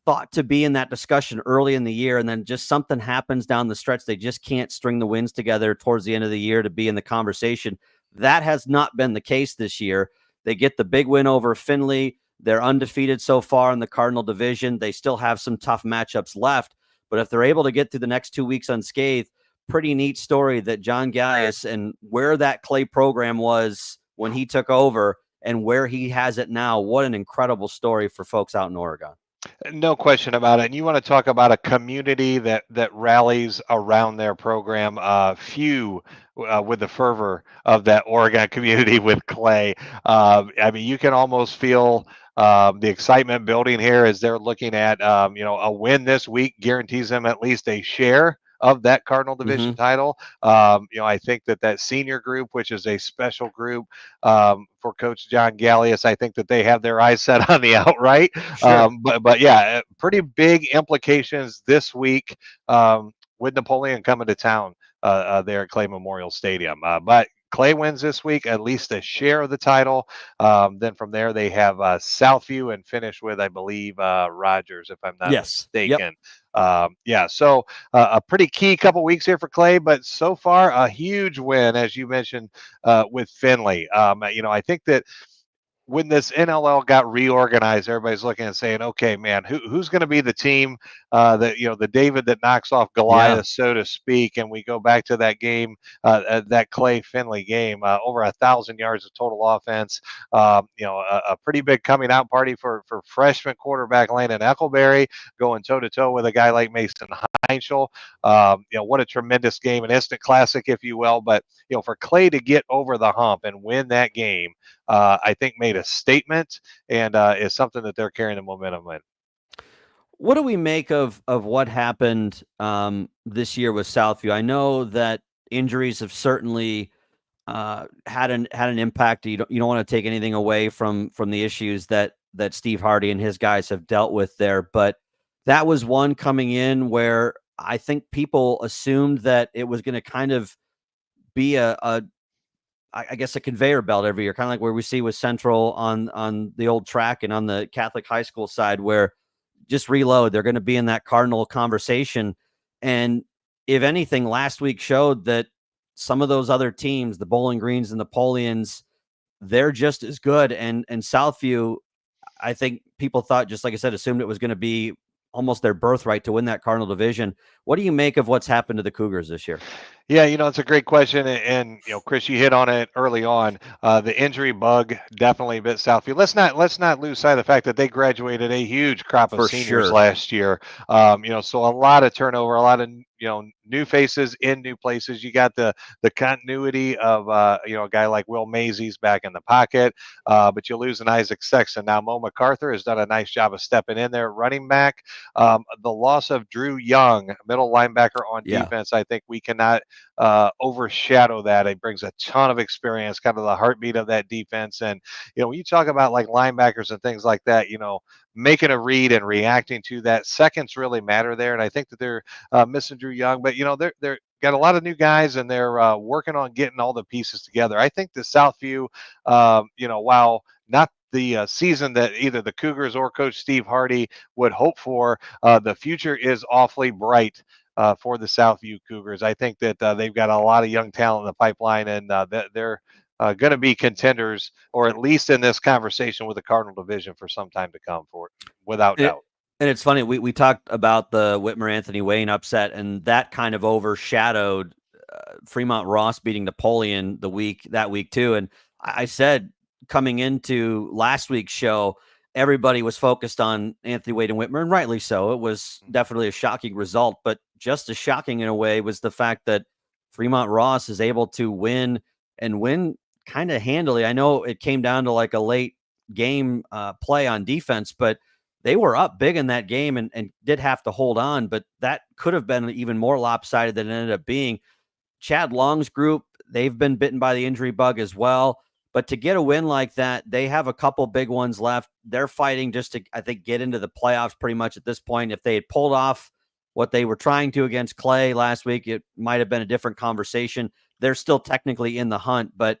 thought to be in that discussion early in the year, and then just something happens down the stretch. They just can't string the wins together towards the end of the year to be in the conversation. That has not been the case this year. They get the big win over Findlay. They're undefeated so far in the Cardinal Division. They still have some tough matchups left, but if they're able to get through the next 2 weeks unscathed, pretty neat story that John Gallius and where that Clay program was when he took over and where he has it now. What an incredible story for folks out in Oregon. No question about it. And you want to talk about a community that rallies around their program. Few with the fervor of that Oregon community with Clay. I mean, you can almost feel the excitement building here as they're looking at, a win this week guarantees them at least a share of that Cardinal Division title. I think that senior group, which is a special group for Coach John Gallius, I think that they have their eyes set on the outright. Sure. But yeah, pretty big implications this week with Napoleon coming to town there at Clay Memorial Stadium. But Clay wins this week, at least a share of the title. Then from there, they have Southview and finish with, I believe, Rogers, if I'm not mistaken. Yep. So a pretty key couple weeks here for Clay, but so far a huge win, as you mentioned, with Findlay. I think that when this NLL got reorganized, everybody's looking and saying, okay, man, who's going to be the team the David that knocks off Goliath, so to speak. And we go back to that game, that Clay Findlay game, over 1,000 yards of total offense. A pretty big coming out party for freshman quarterback Landon Eckelberry, going toe to toe with a guy like Mason Heinschel. What a tremendous game, an instant classic, if you will. But for Clay to get over the hump and win that game, I think made a statement and is something that they're carrying the momentum in. What do we make of what happened this year with Southview? I know that injuries have certainly had an impact. You don't want to take anything away from the issues that Steve Hardy and his guys have dealt with there, but that was one coming in where I think people assumed that it was going to kind of be I guess a conveyor belt every year, kind of like where we see with Central on the old track and on the Catholic high school side, where just reload, they're going to be in that Cardinal conversation. And if anything, last week showed that some of those other teams, the Bowling Greens and Napoleons, they're just as good. And Southview, I think people thought, just like I said, assumed it was going to be almost their birthright to win that Cardinal Division. What do you make of what's happened to the Cougars this year? Yeah, it's a great question. And Chris, you hit on it early on. The injury bug definitely bit Southview. Let's not lose sight of the fact that they graduated a huge crop of seniors last year. So a lot of turnover, a lot of new faces in new places. You got the continuity of a guy like Will Mazy's back in the pocket, but you lose an Isaac Sexton. Now Mo MacArthur has done a nice job of stepping in there, running back. The loss of Drew Young, middle linebacker on defense, I think we cannot overshadow that. It brings a ton of experience, kind of the heartbeat of that defense. And when you talk about like linebackers and things like that, making a read and reacting to that, seconds really matter there. And I think that they're missing Drew Young, but they're got a lot of new guys and they're working on getting all the pieces together. I think the Southview, while not the season that either the Cougars or Coach Steve Hardy would hope for. The future is awfully bright for the Southview Cougars. I think that they've got a lot of young talent in the pipeline, and they're going to be contenders, or at least in this conversation with the Cardinal Division for some time to come, for without doubt. And it's funny, we talked about the Whitmer Anthony Wayne upset, and that kind of overshadowed Fremont Ross beating Napoleon that week too. And I said coming into last week's show, everybody was focused on Anthony Wade and Whitmer, and rightly so. It was definitely a shocking result, but just as shocking in a way was the fact that Fremont Ross is able to win kind of handily. I know it came down to like a late game play on defense, but they were up big in that game and did have to hold on, but that could have been even more lopsided than it ended up being. Chad Long's group, they've been bitten by the injury bug as well. But to get a win like that, they have a couple big ones left. They're fighting just to, I think, get into the playoffs pretty much at this point. If they had pulled off what they were trying to against Clay last week, it might have been a different conversation. They're still technically in the hunt, but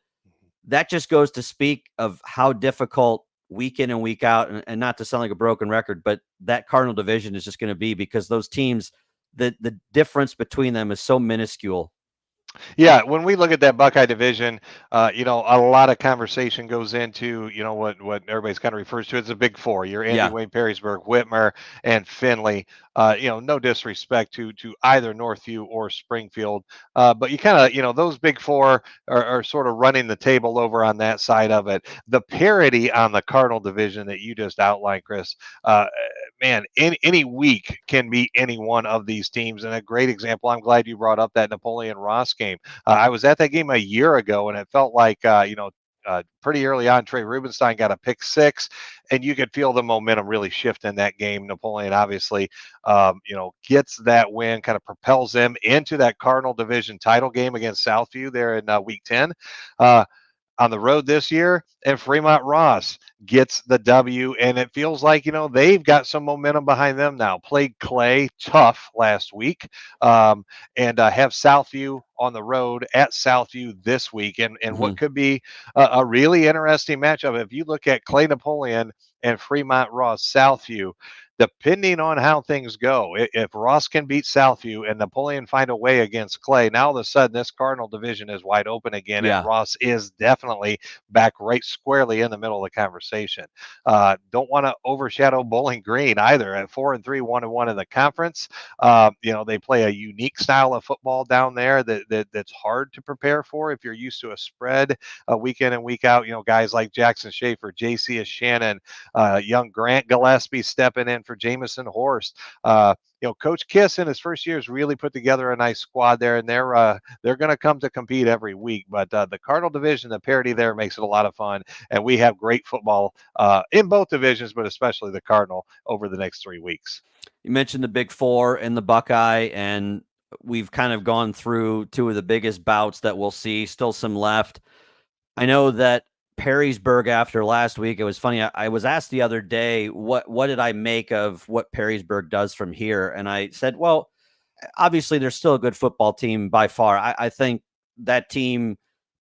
that just goes to speak of how difficult week in and week out, and not to sound like a broken record, but that Cardinal Division is just going to be, because those teams, the difference between them is so minuscule. Yeah, when we look at that Buckeye division, a lot of conversation goes into, what everybody's kind of refers to as the Big Four. Your Andy Wayne, Perrysburg, Whitmer, and Findlay. No disrespect to either Northview or Springfield, but you kind of, those Big Four are sort of running the table over on that side of it. The parity on the Cardinal division that you just outlined, Chris, man, any week can be any one of these teams. And a great example, I'm glad you brought up that Napoleon Ross game. I was at that game a year ago, and it felt like, pretty early on, Trey Rubenstein got a pick six, and you could feel the momentum really shift in that game. Napoleon obviously, gets that win, kind of propels them into that Cardinal Division title game against Southview there in week 10. On the road this year, and Fremont Ross gets the W, and it feels like, they've got some momentum behind them now. Played Clay tough last week, and have Southview on the road at Southview this week, and what could be a really interesting matchup. If you look at Clay Napoleon and Fremont Ross Southview, depending on how things go, if Ross can beat Southview and Napoleon find a way against Clay, now all of a sudden this Cardinal division is wide open again, and Ross is definitely back right squarely in the middle of the conversation. Don't want to overshadow Bowling Green either at 4-3, 1-1 in the conference. They play a unique style of football down there that's hard to prepare for if you're used to a spread week in and week out. Guys like Jackson Schaefer, J.C. Shannon, young Grant Gillespie stepping in for Jamison Horst. Coach Kiss in his first year has really put together a nice squad there, and they're going to come to compete every week. But the Cardinal division, the parity there makes it a lot of fun, and we have great football in both divisions, but especially the Cardinal over the next 3 weeks. You mentioned the Big Four and the Buckeye, and we've kind of gone through two of the biggest bouts that we'll see. Still some left. I know that Perrysburg, after last week, it was funny. I was asked the other day, what did I make of what Perrysburg does from here? And I said, well, obviously they're still a good football team by far. I think that team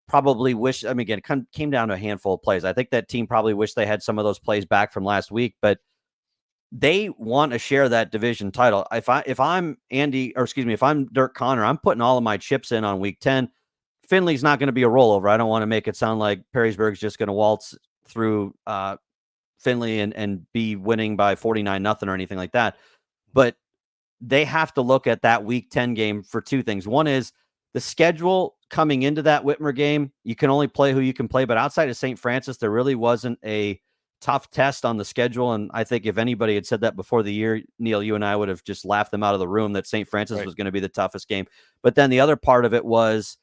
probably again, it came down to a handful of plays. I think that team probably wished they had some of those plays back from last week, but they want to share that division title. If I'm Dirk Connor, I'm putting all of my chips in on week 10. Findlay's not going to be a rollover. I don't want to make it sound like Perrysburg's just going to waltz through Findlay and be winning by 49-0 or anything like that. But they have to look at that week 10 game for two things. One is the schedule coming into that Whitmer game. You can only play who you can play, but outside of St. Francis, there really wasn't a tough test on the schedule. And I think if anybody had said that before the year, Neil, you and I would have just laughed them out of the room that St. Francis was going to be the toughest game. But then the other part of it was,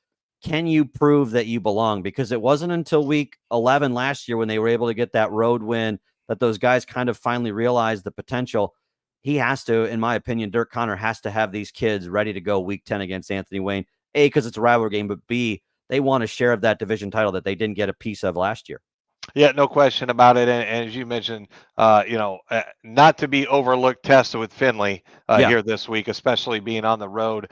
can you prove that you belong? Because it wasn't until week 11 last year when they were able to get that road win that those guys kind of finally realized the potential. He has to, in my opinion, Dirk Connor has to have these kids ready to go week 10 against Anthony Wayne. A, because it's a rivalry game, but B, they want a share of that division title that they didn't get a piece of last year. Yeah, no question about it. And as you mentioned, not to be overlooked test with Finley Yeah, here this week, especially being on the road.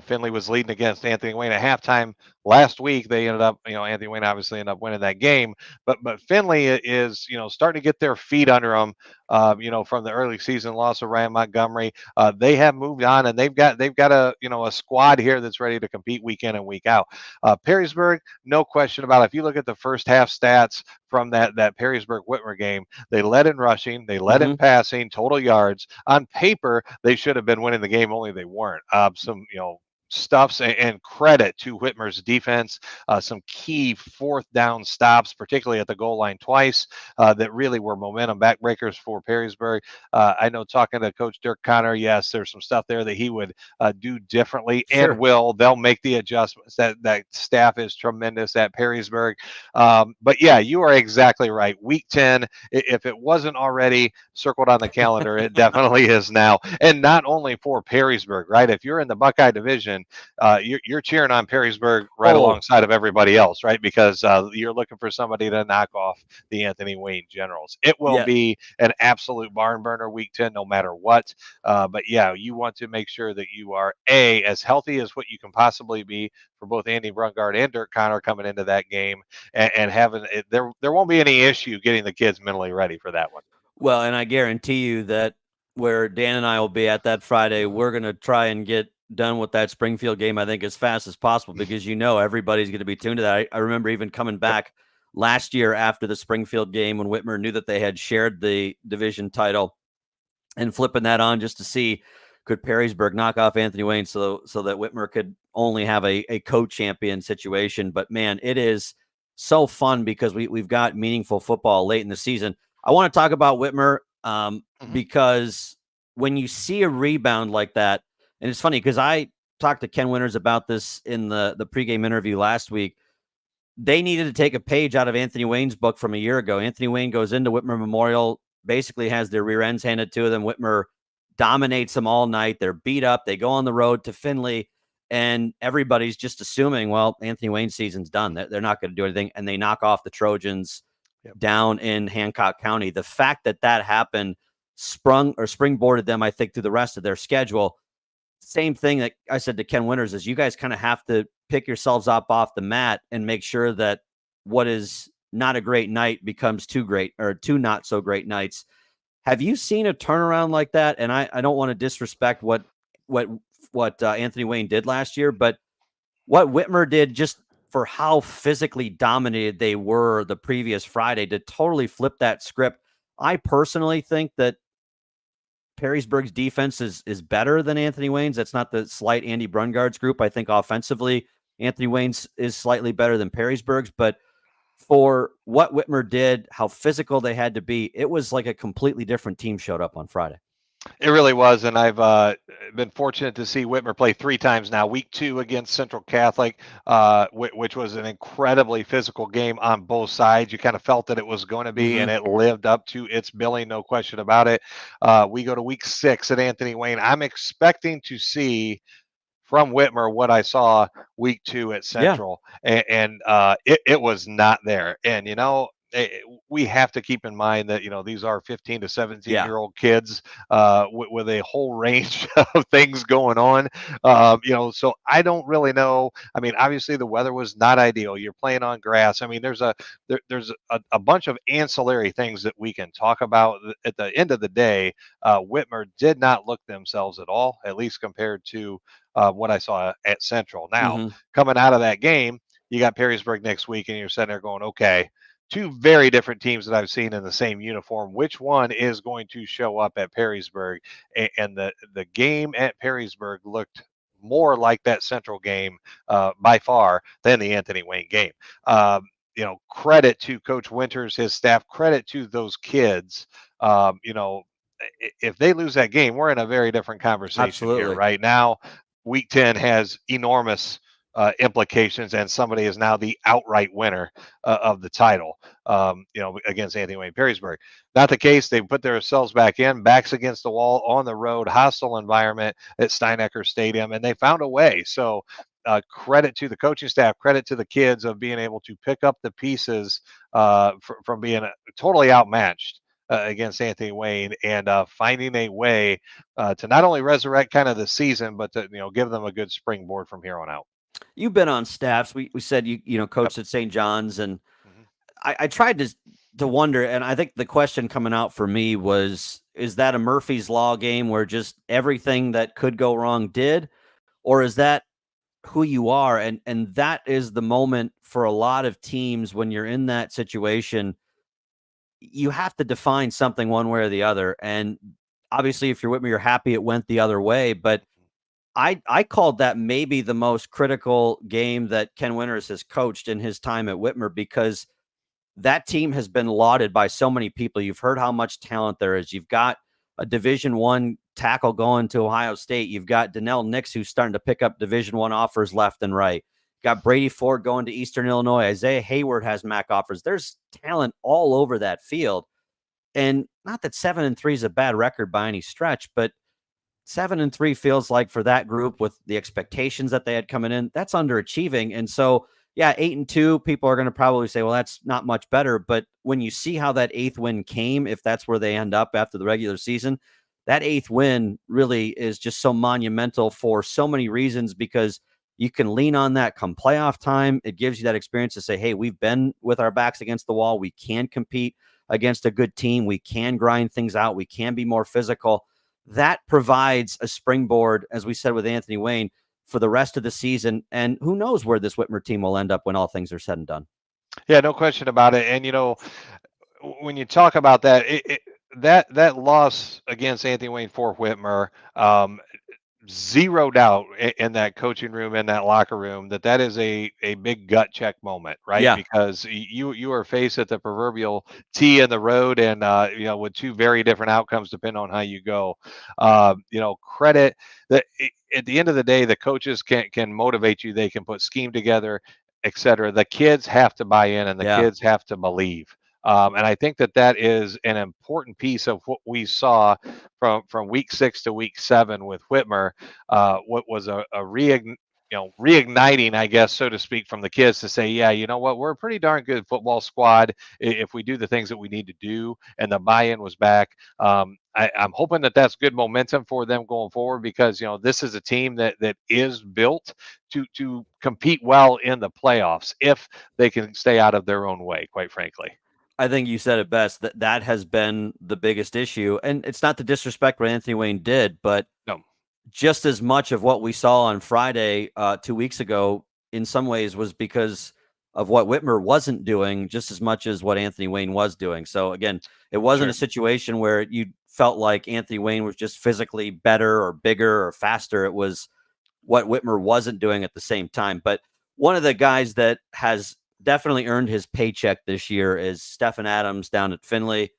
Finley was leading against Anthony Wayne at halftime last week. They ended up, Anthony Wayne obviously ended up winning that game. But Finley is, starting to get their feet under them. From the early season loss of Ryan Montgomery, they have moved on, and they've got a squad here that's ready to compete week in and week out. Perrysburg, no question about it. If you look at the first half stats from that Perrysburg Whitmer game, they led in rushing, they led in hmm passing, total yards. On paper, they should have been winning the game, only they weren't. Some stuffs and credit to Whitmer's defense. Some key fourth down stops, particularly at the goal line twice, that really were momentum backbreakers for Perrysburg. I know talking to Coach Dirk Connor, yes, there's some stuff there that he would do differently and sure. will. They'll make the adjustments. That staff is tremendous at Perrysburg. But yeah, you are exactly right. Week 10, if it wasn't already circled on the calendar, it definitely is now. And not only for Perrysburg, right? If you're in the Buckeye division, you're cheering on Perrysburg right Oh, alongside of everybody else, right? Because you're looking for somebody to knock off the Anthony Wayne Generals. It will yeah. be an absolute barn burner week 10, no matter what. But yeah, you want to make sure that you are as healthy as what you can possibly be for both Andy Brungard and Dirk Connor coming into that game, and having it, there won't be any issue getting the kids mentally ready for that one. Well, and I guarantee you that where Dan and I will be at that Friday, we're going to try and get done with that Springfield game, I think, as fast as possible because everybody's going to be tuned to that. I remember even coming Yep. back last year after the Springfield game when Whitmer knew that they had shared the division title and flipping that on just to see could Perrysburg knock off Anthony Wayne so that Whitmer could only have a co-champion situation. But man, it is so fun because we've got meaningful football late in the season. I want to talk about Whitmer Mhm. because when you see a rebound like that, and it's funny because I talked to Ken Winters about this in the pregame interview last week. They needed to take a page out of Anthony Wayne's book from a year ago. Anthony Wayne goes into Whitmer Memorial, basically has their rear ends handed to them. Whitmer dominates them all night. They're beat up. They go on the road to Findlay, and everybody's just assuming, well, Anthony Wayne's season's done. They're not going to do anything, and they knock off the Trojans Yep. down in Hancock County. The fact that happened springboarded them, I think, through the rest of their schedule. Same thing that I said to Ken Winters is you guys kind of have to pick yourselves up off the mat and make sure that what is not a great night becomes two great or two not so great nights. Have you seen a turnaround like that? And I don't want to disrespect what Anthony Wayne did last year, but what Whitmer did just for how physically dominated they were the previous Friday to totally flip that script. I personally think that Perrysburg's defense is better than Anthony Wayne's. That's not the slight Andy Brungard's group. I think offensively, Anthony Wayne's is slightly better than Perrysburg's, but for what Whitmer did, how physical they had to be, it was like a completely different team showed up on Friday. It really was, and I've been fortunate to see Whitmer play 3 times now. Week 2 against Central Catholic, which was an incredibly physical game on both sides. You kind of felt that it was going to be, and Mm-hmm. it lived up to its billing, no question about it. We go to week 6 at Anthony Wayne. I'm expecting to see from Whitmer what I saw week 2 at Yeah. Central, and it was not there. And we have to keep in mind that these are 15 to 17 Yeah. year old kids with a whole range of things going on. So I don't really know. I mean, obviously the weather was not ideal. You're playing on grass. I mean, there's a bunch of ancillary things that we can talk about. At the end of the day, Whitmer did not look themselves at all, at least compared to what I saw at Central. Now, Mm-hmm. coming out of that game, you got Perrysburg next week, and you're sitting there going, okay, two very different teams that I've seen in the same uniform. Which one is going to show up at Perrysburg? And the game at Perrysburg looked more like that Central game by far than the Anthony Wayne game. Credit to Coach Winters, his staff, credit to those kids. If they lose that game, we're in a very different conversation here. Absolutely. Right now, week 10 has enormous implications, and somebody is now the outright winner of the title, against Anthony Wayne Perrysburg. Not the case. They put themselves back in, backs against the wall on the road, hostile environment at Steinecker Stadium, and they found a way. So, credit to the coaching staff, credit to the kids of being able to pick up the pieces from being totally outmatched against Anthony Wayne, and finding a way to not only resurrect kind of the season, but to give them a good springboard from here on out. You've been on staffs. We said you Yep. coached at St. John's, and Mhm. I tried to wonder, and I think the question coming out for me was, is that a Murphy's Law game where just everything that could go wrong did, or is that who you are? And that is the moment for a lot of teams when you're in that situation. You have to define something one way or the other. And obviously, if you're with me, you're happy it went the other way. But I called that maybe the most critical game that Ken Winters has coached in his time at Whitmer, because that team has been lauded by so many people. You've heard how much talent there is. You've got a Division I tackle going to Ohio State. You've got Donnell Nix, who's starting to pick up Division I offers left and right. Got Brady Ford going to Eastern Illinois. Isaiah Hayward has MAC offers. There's talent all over that field. And not that 7-3 is a bad record by any stretch, but 7-3 feels like, for that group with the expectations that they had coming in, that's underachieving. And so, yeah, 8-2, people are going to probably say, well, that's not much better. But when you see how that 8th win came, if that's where they end up after the regular season, that 8th win really is just so monumental for so many reasons, because you can lean on that come playoff time. It gives you that experience to say, hey, we've been with our backs against the wall. We can compete against a good team. We can grind things out. We can be more physical. That provides a springboard, as we said with Anthony Wayne, for the rest of the season. And who knows where this Whitmer team will end up when all things are said and done. Yeah, no question about it. And when you talk about that, that loss against Anthony Wayne for Whitmer, zero doubt in that coaching room, in that locker room, that is a big gut check moment, right? Yeah. Because you are faced at the proverbial T in the road, and with two very different outcomes depending on how you go. Credit that at the end of the day, the coaches can motivate you. They can put scheme together, etc. The kids have to buy in, and the Yeah. kids have to believe. And I think that is an important piece of what we saw from week 6 to week 7 with Whitmer. What was a reigniting, I guess, so to speak, from the kids to say, yeah, you know what, we're a pretty darn good football squad if we do the things that we need to do, and the buy-in was back. I'm hoping that's good momentum for them going forward, because this is a team that is built to compete well in the playoffs if they can stay out of their own way, quite frankly. I think you said it best, that has been the biggest issue. And it's not to disrespect what Anthony Wayne did, but No. just as much of what we saw on Friday 2 weeks ago, in some ways, was because of what Whitmer wasn't doing, just as much as what Anthony Wayne was doing. So again, it wasn't Sure. a situation where you felt like Anthony Wayne was just physically better or bigger or faster. It was what Whitmer wasn't doing at the same time. But one of the guys that has definitely earned his paycheck this year is Stephen Adams down at Findlay.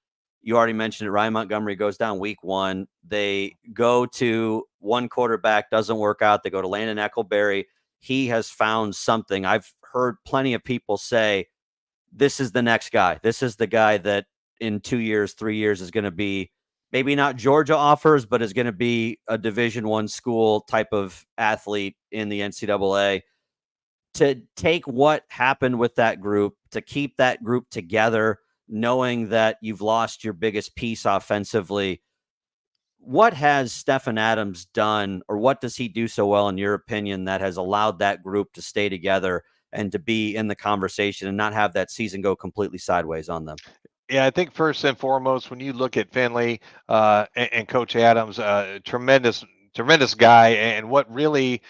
You already mentioned it. Ryan Montgomery goes down week 1. They go to one quarterback, doesn't work out. They go to Landon Eccleberry. He has found something. I've heard plenty of people say, this is the next guy. This is the guy that in 2 years, 3 years is going to be maybe not Georgia offers, but is going to be a Division I school type of athlete in the NCAA. To take what happened with that group, to keep that group together, knowing that you've lost your biggest piece offensively, what has Stephen Adams done, or what does he do so well, in your opinion, that has allowed that group to stay together and to be in the conversation and not have that season go completely sideways on them? Yeah, I think first and foremost, when you look at Finley and Coach Adams, tremendous guy, and what really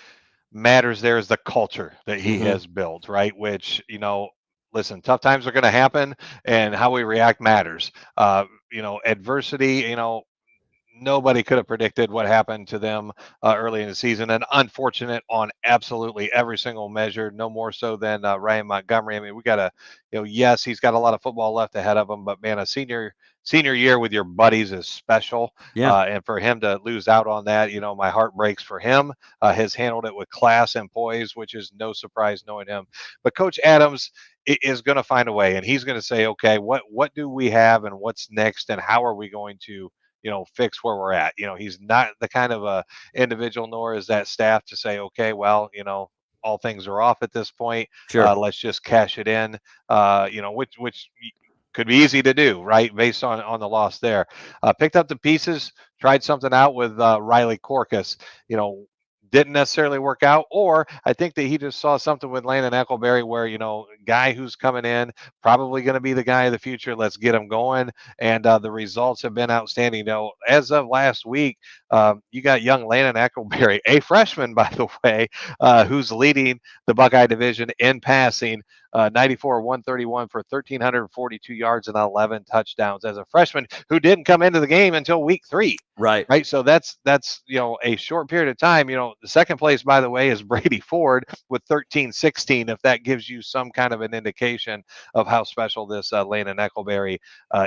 matters there is the culture that he Mm-hmm. has built, right? Which, listen, tough times are going to happen, and how we react matters. Adversity, nobody could have predicted what happened to them early in the season, and unfortunate on absolutely every single measure, no more so than Ryan Montgomery. I mean, we got to, yes, he's got a lot of football left ahead of him, but man, a senior year with your buddies is special. Yeah. And for him to lose out on that, my heart breaks for him. Has handled it with class and poise, which is no surprise knowing him. But Coach Adams is going to find a way, and he's going to say, okay, what do we have, and what's next, and how are we going to fix where we're at. He's not the kind of a individual, nor is that staff, to say, okay, well, all things are off at this point. Sure. Let's just cash it in. Which could be easy to do, right? Based on the loss there. Picked up the pieces, tried something out with Riley Corcus. Didn't necessarily work out, or I think that he just saw something with Landon Eccleberry where, guy who's coming in, probably going to be the guy of the future. Let's get him going. And the results have been outstanding. As of last week, you got young Landon Eccleberry, a freshman, by the way, who's leading the Buckeye division in passing. 94-131 for 1,342 yards and 11 touchdowns as a freshman who didn't come into the game until week 3. Right. So that's a short period of time. The second place, by the way, is Brady Ford with 13-16. If that gives you some kind of an indication of how special this Landon Eccleberry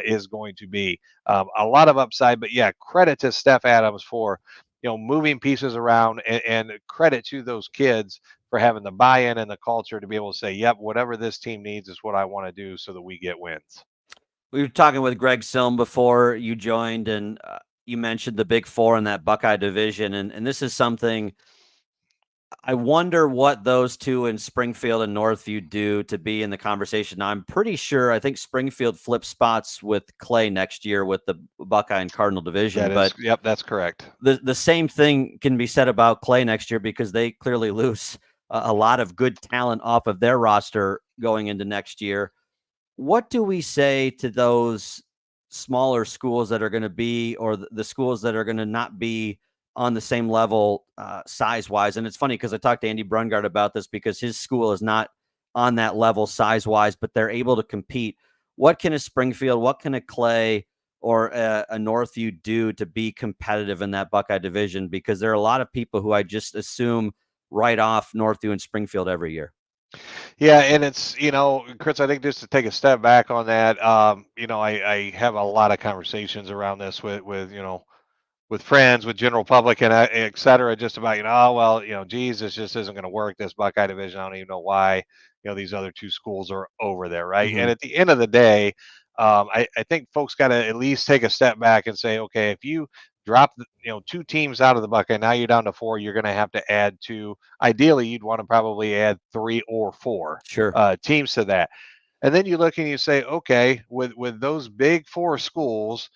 is going to be, a lot of upside. But yeah, credit to Steph Adams for moving pieces around, and credit to those kids for having the buy-in and the culture to be able to say, yep, whatever this team needs is what I want to do so that we get wins. We were talking with Greg Silm before you joined, and you mentioned the Big Four in that Buckeye division. And this is something I wonder what those two in Springfield and Northview do to be in the conversation. Now, I'm pretty sure, I think Springfield flips spots with Clay next year with the Buckeye and Cardinal Division. Yep, that's correct. The same thing can be said about Clay next year, because they clearly lose a lot of good talent off of their roster going into next year. What do we say to those smaller schools that are going to be, or the schools that are going to not be on the same level size-wise? And it's funny because I talked to Andy Brungard about this, because his school is not on that level size-wise, but they're able to compete. What can a Springfield, what can a Clay or a Northview do to be competitive in that Buckeye division? Because there are a lot of people who I just assume write off Northview and Springfield every year. Yeah, and it's, Chris, I think just to take a step back on that, I have a lot of conversations around this with friends, with general public, and et cetera, just about, geez, this just isn't going to work, this Buckeye division. I don't even know why, these other two schools are over there, right? Mm-hmm. And at the end of the day, I think folks got to at least take a step back and say, okay, if you drop two teams out of the Buckeye, now you're down to 4, you're going to have to add 2. Ideally, you'd want to probably add 3 or 4 teams to that. And then you look and you say, okay, with those big 4 schools,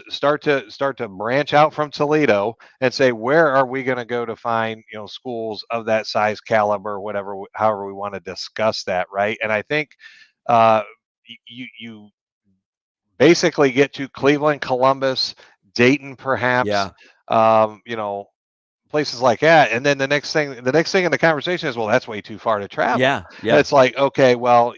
start to branch out from Toledo and say, where are we going to go to find, schools of that size, caliber, whatever, however we want to discuss that, right? And I think you basically get to Cleveland, Columbus, Dayton, perhaps, places like that. And then the next thing in the conversation is, well, that's way too far to travel. Yeah. And it's like, okay, well,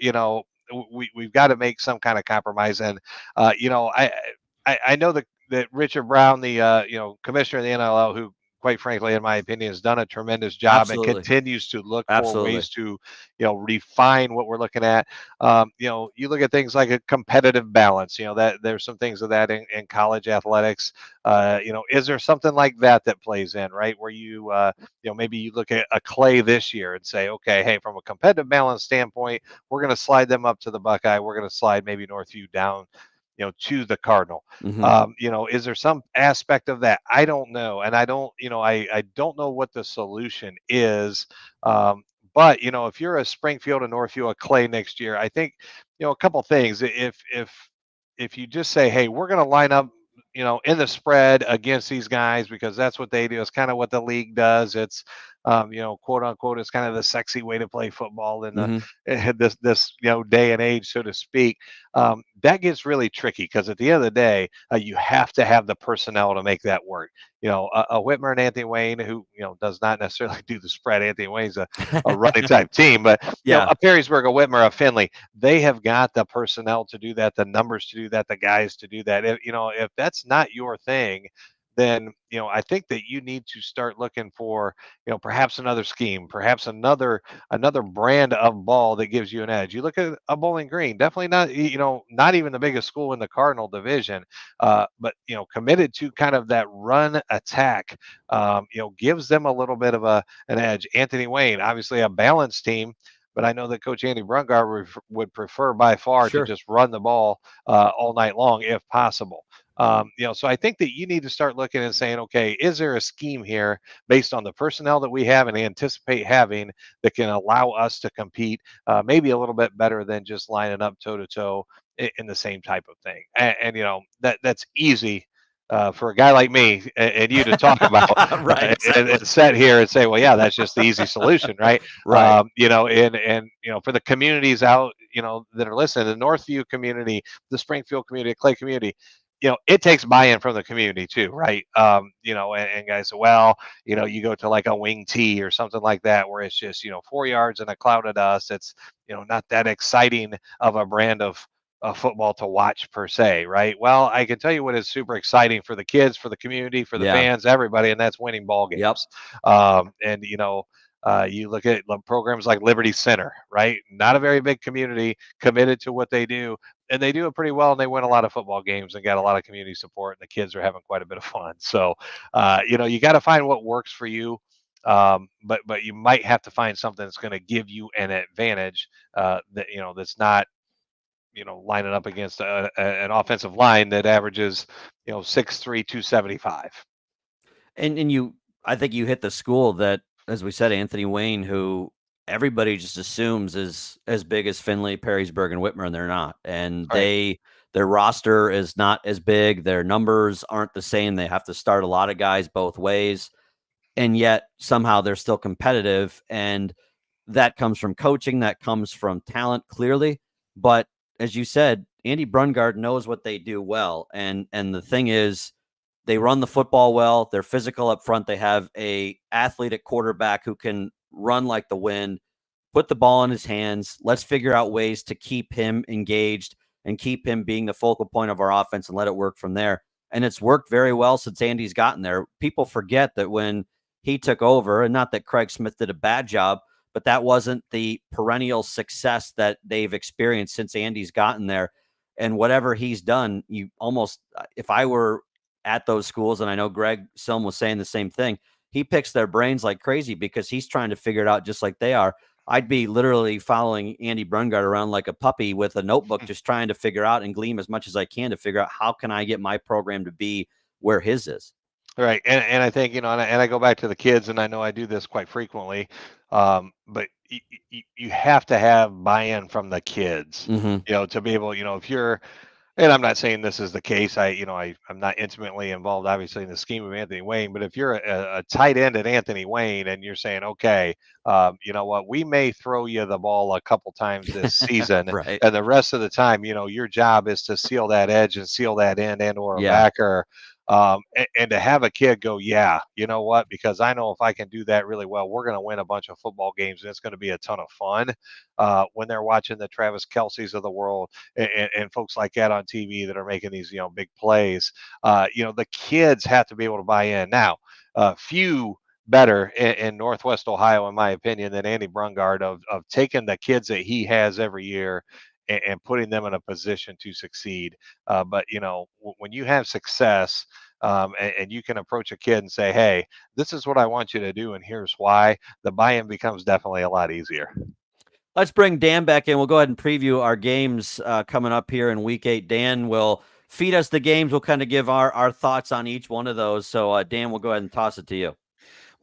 we've got to make some kind of compromise. And, I know that Richard Brown, the, commissioner of the NLL, who, quite frankly, in my opinion, has done a tremendous job. Absolutely. And continues to look Absolutely. for ways to, refine what we're looking at. You look at things like a competitive balance, that there's some things of that in college athletics. Is there something like that plays in, right? Where maybe you look at a Clay this year and say, okay, hey, from a competitive balance standpoint, we're going to slide them up to the Buckeye. We're going to slide maybe Northview down, to the Cardinal. Mm-hmm. Is there some aspect of that? I don't know. And I don't, I don't know what the solution is. But, if you're a Springfield and Northview, a Clay next year, I think, a couple things. If you just say, hey, we're going to line up, in the spread against these guys, because that's what they do. It's kind of what the league does. It's, quote unquote, it's kind of the sexy way to play football in this day and age, so to speak. That gets really tricky, because at the end of the day, you have to have the personnel to make that work. A Whitmer and Anthony Wayne, who does not necessarily do the spread. Anthony Wayne's a running type team, but a Perrysburg, a Whitmer, a Finley, they have got the personnel to do that, the numbers to do that, the guys to do that. If that's not your thing, then I think that you need to start looking for perhaps another scheme, perhaps another brand of ball that gives you an edge. You look at a Bowling Green, definitely not not even the biggest school in the Cardinal division, but committed to kind of that run attack, gives them a little bit of an edge. Anthony Wayne, obviously a balanced team, but I know that Coach Andy Brungard would prefer by far to just run the ball all night long if possible. So I think that you need to start looking and saying, okay, is there a scheme here based on the personnel that we have and anticipate having that can allow us to compete maybe a little bit better than just lining up toe to toe in the same type of thing? And that's easy for a guy like me and you to talk about Right, exactly. and sit here and say, well, yeah, that's just the easy solution, right? Right. And for the communities out, that are listening, the Northview community, the Springfield community, Clay community, it takes buy-in from the community too, right? And guys say, well, you go to like a wing tee or something like that, where it's just, 4 yards in a cloud of dust. It's, not that exciting of a brand of football to watch per se, right? Well, I can tell you what is super exciting for the kids, for the community, for the Yeah. fans, everybody, and that's winning ball Yep. games. And you look at programs like Liberty Center, right? Not a very big community committed to what they do, and they do it pretty well, and they win a lot of football games and got a lot of community support, and the kids are having quite a bit of fun. So, you got to find what works for you. But you might have to find something that's going to give you an advantage that's not lining up against an offensive line that averages 6'3", 275. And I think you hit the school that, as we said, Anthony Wayne, who everybody just assumes is as big as Findlay, Perrysburg, and Whitmer, and they're not. And Right. their roster is not as big. Their numbers aren't the same. They have to start a lot of guys both ways, and yet somehow they're still competitive. And that comes from coaching. That comes from talent, clearly. But as you said, Andy Brungard knows what they do well. And the thing is, they run the football well. They're physical up front. They have a athlete at quarterback who can run like the wind, put the ball in his hands. Let's figure out ways to keep him engaged and keep him being the focal point of our offense and let it work from there. And it's worked very well since Andy's gotten there. People forget that when he took over, and not that Craig Smith did a bad job, but that wasn't the perennial success that they've experienced since Andy's gotten there. And whatever he's done, you almost, if I were at those schools, and I know Greg Silm was saying the same thing, he picks their brains like crazy because he's trying to figure it out just like they are. I'd be literally following Andy Brungard around like a puppy with a notebook, just trying to figure out and glean as much as I can to figure out how can I get my program to be where his is. Right. And I think, and I go back to the kids, and I know I do this quite frequently, but you have to have buy-in from the kids, Mm-hmm. to be able, if you're, and I'm not saying this is the case. I'm not intimately involved, obviously, in the scheme of Anthony Wayne. But if you're a tight end at Anthony Wayne and you're saying, okay, you know what, we may throw you the ball a couple times this season, Right. and the rest of the time, your job is to seal that edge and seal that end and or a Yeah. backer. And to have a kid go, yeah, you know what? Because I know if I can do that really well, we're going to win a bunch of football games, and it's going to be a ton of fun when they're watching the Travis Kelce's of the world and folks like that on TV that are making these big plays. The kids have to be able to buy in. Now, few better in Northwest Ohio, in my opinion, than Andy Brungard of taking the kids that he has every year and putting them in a position to succeed. But when you have success, and you can approach a kid and say, hey, this is what I want you to do, and here's why, the buy-in becomes definitely a lot easier. Let's bring Dan back in. We'll go ahead and preview our games coming up here in week 8. Dan will feed us the games. We'll kind of give our thoughts on each one of those. So, Dan, we'll go ahead and toss it to you.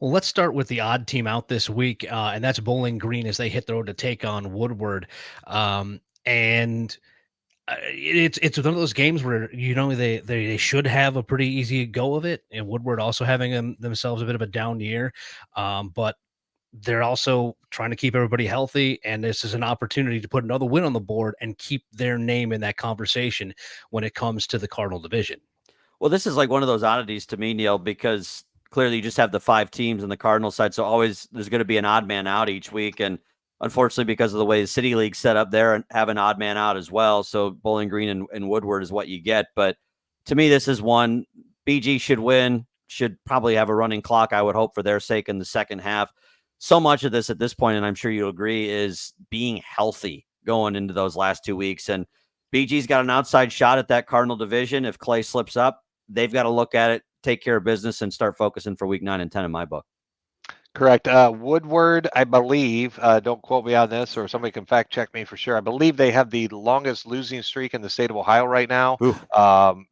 Well, let's start with the odd team out this week, and that's Bowling Green as they hit the road to take on Woodward. And it's one of those games where they should have a pretty easy go of it, and Woodward also having themselves a bit of a down year, but they're also trying to keep everybody healthy, and this is an opportunity to put another win on the board and keep their name in that conversation when it comes to the Cardinal Division. Well, this is like one of those oddities to me, Neil, because clearly you just have the 5 teams on the Cardinal side, so always there's going to be an odd man out each week, and unfortunately, because of the way the City League set up there, and have an odd man out as well. So Bowling Green and Woodward is what you get. But to me, this is one BG should win, should probably have a running clock, I would hope, for their sake in the second half. So much of this at this point, and I'm sure you'll agree, is being healthy going into those last 2 weeks. And BG's got an outside shot at that Cardinal Division. If Clay slips up, they've got to look at it, take care of business, and start focusing for week 9 and 10 in my book. Correct. Woodward, I believe, don't quote me on this, or somebody can fact check me for sure. I believe they have the longest losing streak in the state of Ohio right now. Ooh. And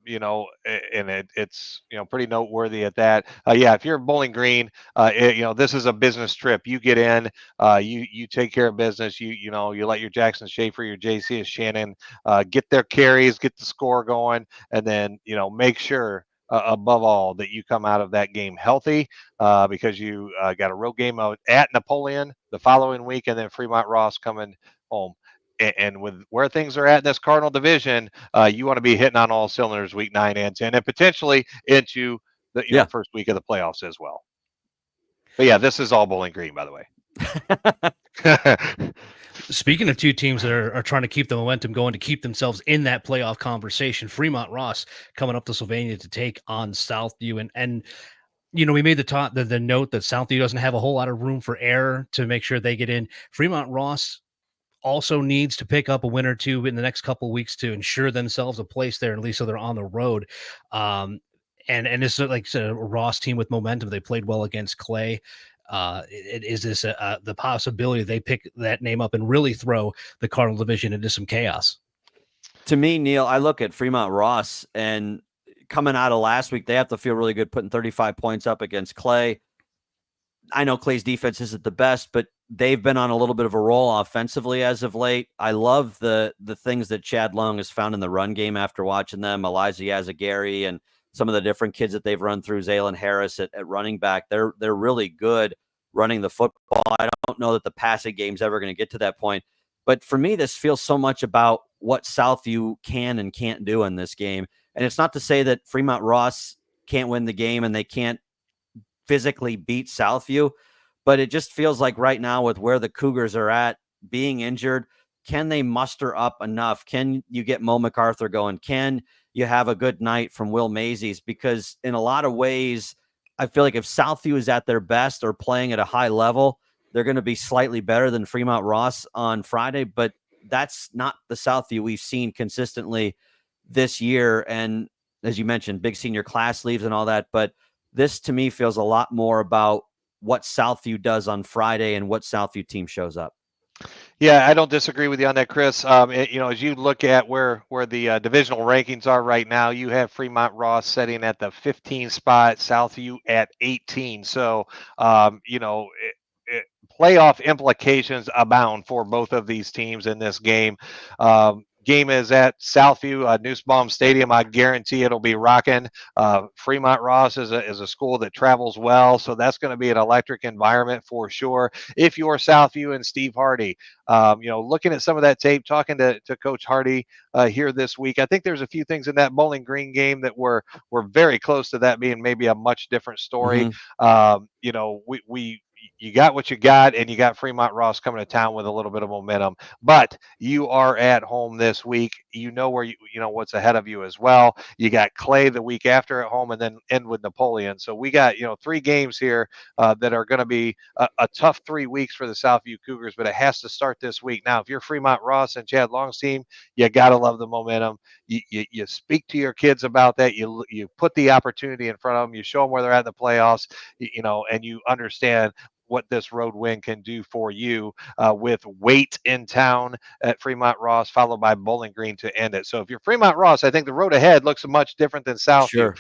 it's, pretty noteworthy at that. Yeah, if you're Bowling Green, this is a business trip. You get in, you take care of business. You let your Jackson Schaefer, your JC Shannon, get their carries, get the score going, and then, make sure, above all, that you come out of that game healthy, because you got a road game out at Napoleon the following week, and then Fremont Ross coming home. And with where things are at in this Cardinal division, you want to be hitting on all cylinders week 9 and 10, and potentially into the Yeah. first week of the playoffs as well. But yeah, this is all Bowling Green, by the way. Speaking of two teams that are trying to keep the momentum going to keep themselves in that playoff conversation, Fremont Ross coming up to Sylvania to take on Southview. And we made the note that Southview doesn't have a whole lot of room for error to make sure they get in. Fremont Ross also needs to pick up a win or two in the next couple of weeks to ensure themselves a place there, at least so they're on the road. And it's like a Ross team with momentum. They played well against Clay. Is this the possibility they pick that name up and really throw the Cardinal division into some chaos? To me, Neil, I look at Fremont Ross, and coming out of last week, they have to feel really good putting 35 points up against Clay. I know Clay's defense isn't the best, but they've been on a little bit of a roll offensively as of late. I love the things that Chad Long has found in the run game after watching them. Elijah Yazagari and some of the different kids that they've run through, Zaylen Harris at running back. They're really good running the football. I don't know that the passing game's ever going to get to that point. But for me, this feels so much about what Southview can and can't do in this game. And it's not to say that Fremont Ross can't win the game and they can't physically beat Southview, but it just feels like right now with where the Cougars are at, being injured, can they muster up enough? Can you get Mo MacArthur going? Can you have a good night from Will Mazies? Because in a lot of ways, I feel like if Southview is at their best or playing at a high level, they're going to be slightly better than Fremont Ross on Friday, but that's not the Southview we've seen consistently this year. And as you mentioned, big senior class leaves and all that, but this to me feels a lot more about what Southview does on Friday and what Southview team shows up. Yeah, I don't disagree with you on that, Chris. As you look at where the divisional rankings are right now, you have Fremont Ross sitting at the 15 spot, Southview at 18. So, playoff implications abound for both of these teams in this game. Game is at Southview, Nussbaum Stadium. I guarantee it'll be rocking. Fremont Ross is a school that travels well, so that's going to be an electric environment for sure. If you're Southview and Steve Hardy, looking at some of that tape, talking to Coach Hardy here this week, I think there's a few things in that Bowling Green game that were very close to that being maybe a much different story. You got what you got, and you got Fremont Ross coming to town with a little bit of momentum. But you are at home this week. You know where what's ahead of you as well. You got Clay the week after at home, and then end with Napoleon. So we got 3 games here that are going to be a tough 3 weeks for the Southview Cougars. But it has to start this week. Now, if you're Fremont Ross and Chad Long's team, you got to love the momentum. You speak to your kids about that. You put the opportunity in front of them. You show them where they're at in the playoffs. And you understand what this road win can do for you with Waite in town at Fremont Ross, followed by Bowling Green to end it. So if you're Fremont Ross, I think the road ahead looks much different than Southview. Sure.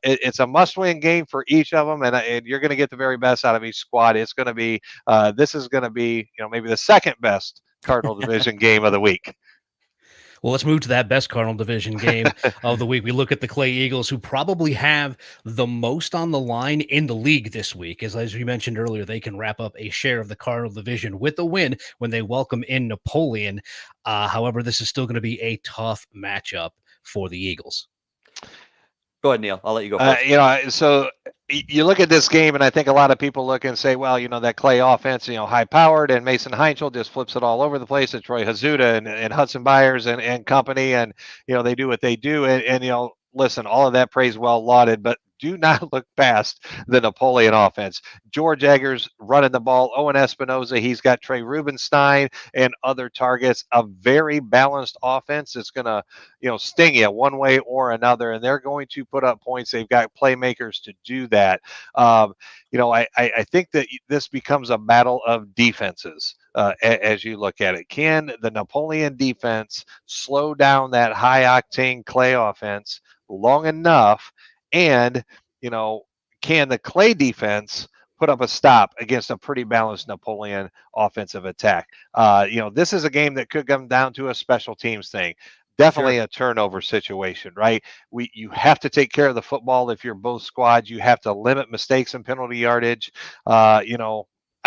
It's a must-win game for each of them, and you're going to get the very best out of each squad. It's going to be this is going to be maybe the second best Cardinal Division game of the week. Well, let's move to that best Cardinal Division game of the week. We look at the Clay Eagles, who probably have the most on the line in the league this week. As you mentioned earlier, they can wrap up a share of the Cardinal Division with a win when they welcome in Napoleon. However, this is still going to be a tough matchup for the Eagles. Go ahead, Neil. I'll let you go first. So you look at this game, and I think a lot of people look and say, well, that Clay offense, high-powered, and Mason Heinzel just flips it all over the place. And Troy Hazuda and Hudson Byers and company, and, they do what they do. And listen, all of that praise well lauded, but do not look past the Napoleon offense. George Eggers running the ball. Owen Espinoza, he's got Trey Rubenstein and other targets. A very balanced offense. It's going to, sting you one way or another, and they're going to put up points. They've got playmakers to do that. I think that this becomes a battle of defenses as you look at it. Can the Napoleon defense slow down that high-octane Clay offense long enough? And, can the Clay defense put up a stop against a pretty balanced Napoleon offensive attack? This is a game that could come down to a special teams thing. Definitely a turnover situation, right? You have to take care of the football if you're both squads. You have to limit mistakes and penalty yardage.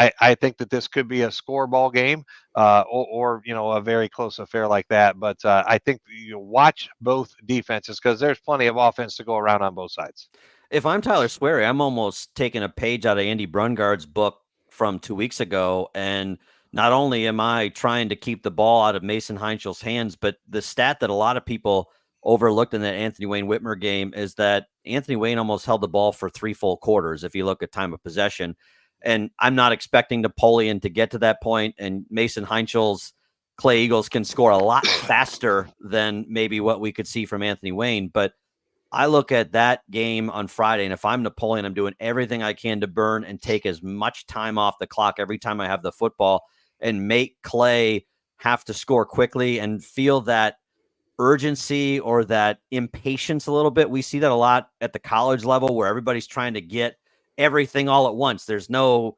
I think that this could be a scoreball game or a very close affair like that. But I think you watch both defenses because there's plenty of offense to go around on both sides. If I'm Tyler Sweary, I'm almost taking a page out of Andy Brungard's book from 2 weeks ago. And not only am I trying to keep the ball out of Mason Heinzel's hands, but the stat that a lot of people overlooked in that Anthony Wayne Whitmer game is that Anthony Wayne almost held the ball for 3 full quarters if you look at time of possession. And I'm not expecting Napoleon to get to that point. And Mason Heinzel's Clay Eagles can score a lot faster than maybe what we could see from Anthony Wayne. But I look at that game on Friday, and if I'm Napoleon, I'm doing everything I can to burn and take as much time off the clock every time I have the football and make Clay have to score quickly and feel that urgency or that impatience a little bit. We see that a lot at the college level where everybody's trying to get everything all at once. There's no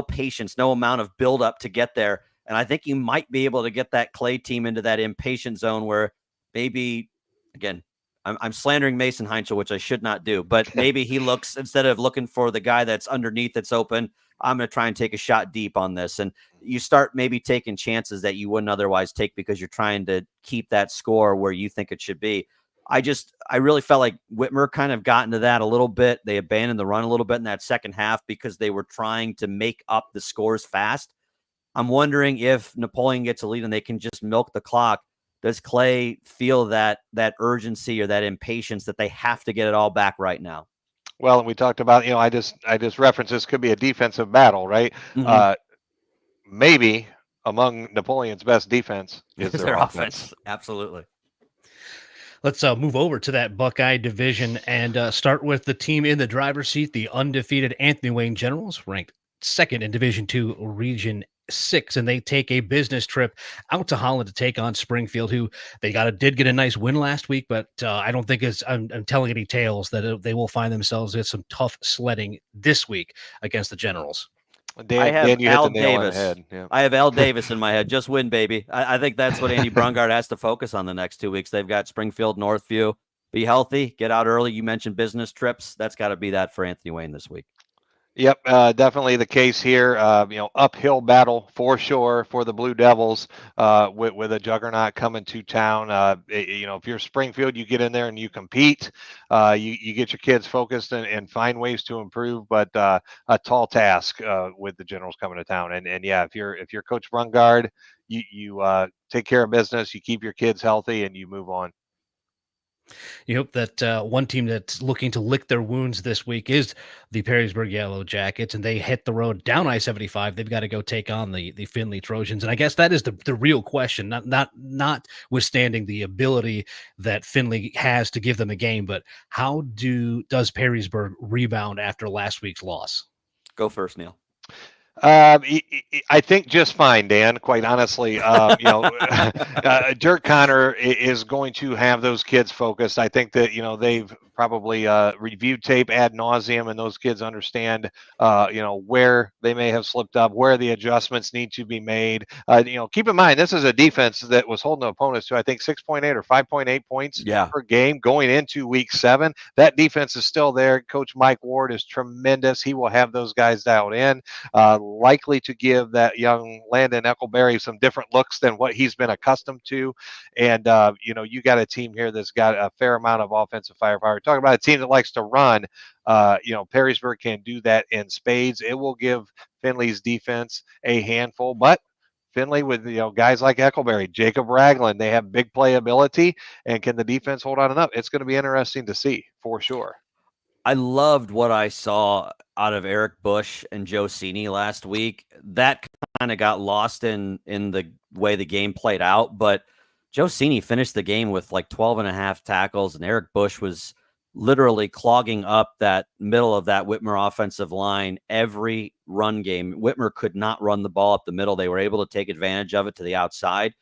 patience, no amount of buildup to get there. And I think you might be able to get that Clay team into that impatient zone where maybe, again, I'm slandering Mason Heinzel, which I should not do, but maybe he looks, instead of looking for the guy that's underneath that's open, I'm going to try and take a shot deep on this. And you start maybe taking chances that you wouldn't otherwise take because you're trying to keep that score where you think it should be. I really felt like Whitmer kind of got into that a little bit. They abandoned the run a little bit in that second half because they were trying to make up the scores fast. I'm wondering if Napoleon gets a lead and they can just milk the clock. Does Clay feel that urgency or that impatience that they have to get it all back right now? Well, and we talked about, I just referenced this could be a defensive battle, right? Mm-hmm. Maybe among Napoleon's best defense is their offense. Absolutely. Let's move over to that Buckeye division and start with the team in the driver's seat, the undefeated Anthony Wayne Generals, ranked second in Division II Region 6, and they take a business trip out to Holland to take on Springfield, who they did get a nice win last week, but I don't think I'm telling any tales that they will find themselves with some tough sledding this week against the Generals. Dan, you hit the nail on the head. Yeah. I have Al Davis in my head. Just win, baby. I think that's what Andy Brungard has to focus on the next 2 weeks. They've got Springfield, Northview. Be healthy, get out early. You mentioned business trips. That's got to be that for Anthony Wayne this week. Yep, definitely the case here. Uphill battle for sure for the Blue Devils with a juggernaut coming to town. If you're Springfield, you get in there and you compete. You get your kids focused and find ways to improve, but a tall task with the Generals coming to town. And yeah, if you're Coach Brungard, you take care of business, you keep your kids healthy, and you move on. You hope that one team that's looking to lick their wounds this week is the Perrysburg Yellow Jackets, and they hit the road down I-75. They've got to go take on the Findlay Trojans, and I guess that is the real question. Not withstanding the ability that Findlay has to give them a game, but how does Perrysburg rebound after last week's loss? Go first, Neil. I think just fine, Dan, quite honestly. Dirk Connor is going to have those kids focused. I think that, they've probably reviewed tape ad nauseum, and those kids understand, where they may have slipped up, where the adjustments need to be made. Keep in mind, this is a defense that was holding opponents to, I think, 6.8 or 5.8 points per game going into week 7. That defense is still there. Coach Mike Ward is tremendous. He will have those guys dialed in. Likely to give that young Landon Eckelberry some different looks than what he's been accustomed to. And, you got a team here that's got a fair amount of offensive firepower. Talking about a team that likes to run, Perrysburg can do that in spades. It will give Findlay's defense a handful, but Finley with guys like Eckleberry, Jacob Ragland, they have big playability, and can the defense hold on enough? It's going to be interesting to see for sure. I loved what I saw out of Eric Bush and Joe Cini last week. That kind of got lost in the way the game played out, but Joe Cini finished the game with like 12 and a half tackles, and Eric Bush was literally clogging up that middle of that Whitmer offensive line every run game. Whitmer could not run the ball up the middle. They were able to take advantage of it to the outside.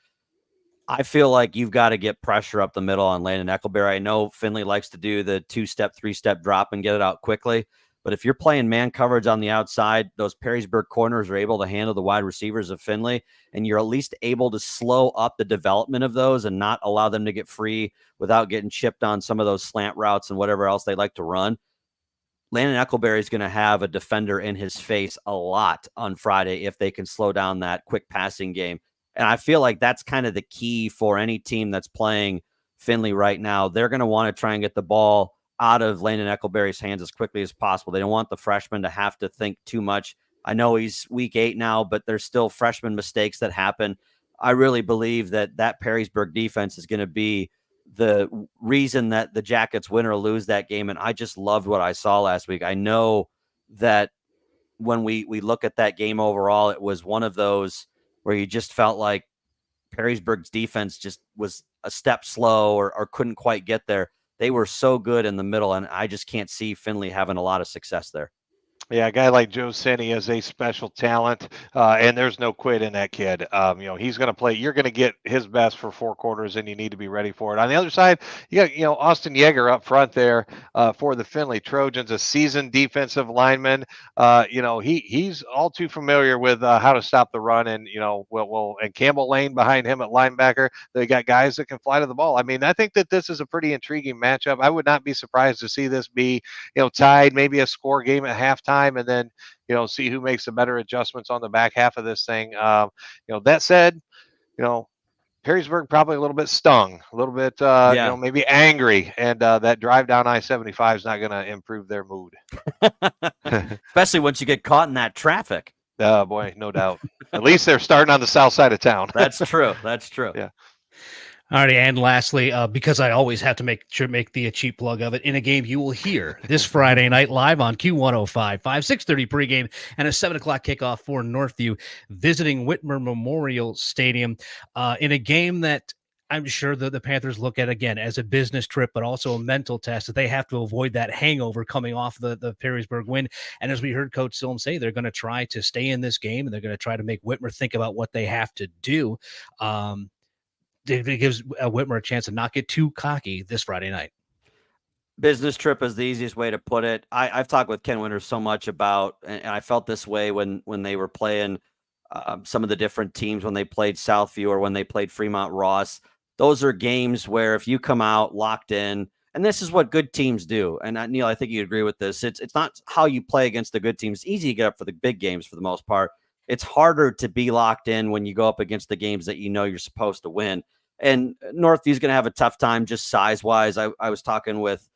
I feel like you've got to get pressure up the middle on Landon Eckleberry. I know Finley likes to do the 2-step, 3-step drop and get it out quickly. But if you're playing man coverage on the outside, those Perrysburg corners are able to handle the wide receivers of Finley, and you're at least able to slow up the development of those and not allow them to get free without getting chipped on some of those slant routes and whatever else they like to run. Landon Eckleberry is going to have a defender in his face a lot on Friday if they can slow down that quick passing game. And I feel like that's kind of the key for any team that's playing Finley right now. They're going to want to try and get the ball out of Landon Eckleberry's hands as quickly as possible. They don't want the freshman to have to think too much. I know he's week 8 now, but there's still freshman mistakes that happen. I really believe that Perrysburg defense is going to be the reason that the Jackets win or lose that game. And I just loved what I saw last week. I know that when we look at that game overall, it was one of those where you just felt like Perrysburg's defense just was a step slow or couldn't quite get there. They were so good in the middle, and I just can't see Finley having a lot of success there. Yeah, a guy like Joe Cini is a special talent, and there's no quit in that kid. He's going to play. You're going to get his best for 4 quarters, and you need to be ready for it. On the other side, you got Austin Yeager up front there for the Finley Trojans, a seasoned defensive lineman. He's all too familiar with how to stop the run, and and Campbell Lane behind him at linebacker. They got guys that can fly to the ball. I mean, I think that this is a pretty intriguing matchup. I would not be surprised to see this be tied, maybe a score game at halftime. And then, see who makes the better adjustments on the back half of this thing. That said, Perrysburg probably a little bit stung, a little bit, maybe angry. And that drive down I-75 is not going to improve their mood. Especially once you get caught in that traffic. Oh, boy, no doubt. At least they're starting on the south side of town. That's true. That's true. Yeah. All right, and lastly, because I always have to make the cheap plug of it, in a game you will hear this Friday night live on Q105.5, 6:30 pregame, and a 7 o'clock kickoff for Northview visiting Whitmer Memorial Stadium in a game that I'm sure the Panthers look at, again, as a business trip, but also a mental test that they have to avoid that hangover coming off the Perrysburg win. And as we heard Coach Silm say, they're going to try to stay in this game, and they're going to try to make Whitmer think about what they have to do. It gives Whitmer a chance to not get too cocky this Friday night. Business trip is the easiest way to put it. I've talked with Ken Winters so much about, and I felt this way when they were playing some of the different teams, when they played Southview or when they played Fremont Ross. Those are games where if you come out locked in, and this is what good teams do. And Neil, I think you agree with this. It's not how you play against the good teams. It's easy to get up for the big games for the most part. It's harder to be locked in when you go up against the games that you're supposed to win. And Northview's going to have a tough time just size-wise. I was talking with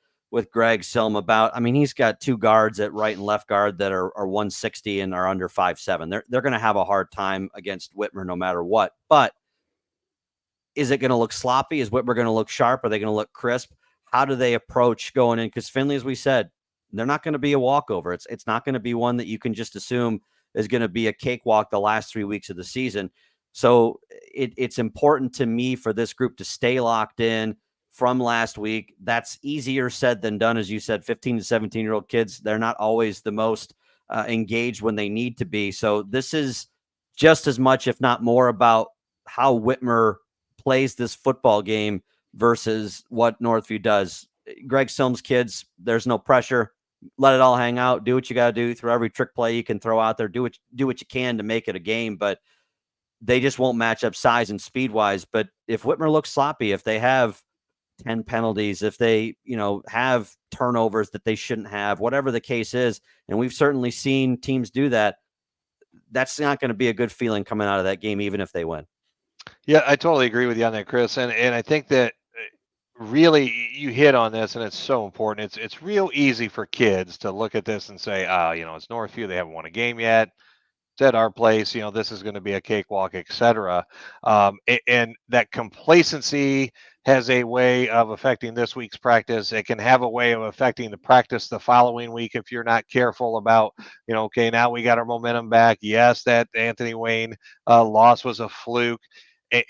Greg Silm about, he's got 2 guards at right and left guard that are 160 and are under 5'7". They're going to have a hard time against Whitmer no matter what. But is it going to look sloppy? Is Whitmer going to look sharp? Are they going to look crisp? How do they approach going in? Because Finley, as we said, they're not going to be a walkover. It's not going to be one that you can just assume is going to be a cakewalk the last 3 weeks of the season. So it's important to me for this group to stay locked in from last week. That's easier said than done. As you said, 15 to 17-year-old kids, they're not always the most engaged when they need to be. So this is just as much, if not more, about how Whitmer plays this football game versus what Northview does. Greg Silm's kids, there's no pressure. Let it all hang out. Do what you got to do. Throw every trick play you can throw out there. Do what you can to make it a game. But they just won't match up size and speed wise. But if Whitmer looks sloppy, if they have 10 penalties, if they, have turnovers that they shouldn't have, whatever the case is, and we've certainly seen teams do that, that's not going to be a good feeling coming out of that game, even if they win. Yeah, I totally agree with you on that, Chris. And I think that really you hit on this, and it's so important. It's real easy for kids to look at this and say, it's Northview. They haven't won a game yet. at our place, this is going to be a cakewalk, etc. And that complacency has a way of affecting this week's practice. It can have a way of affecting the practice the following week if you're not careful about, okay, now we got our momentum back. Yes, that Anthony Wayne loss was a fluke.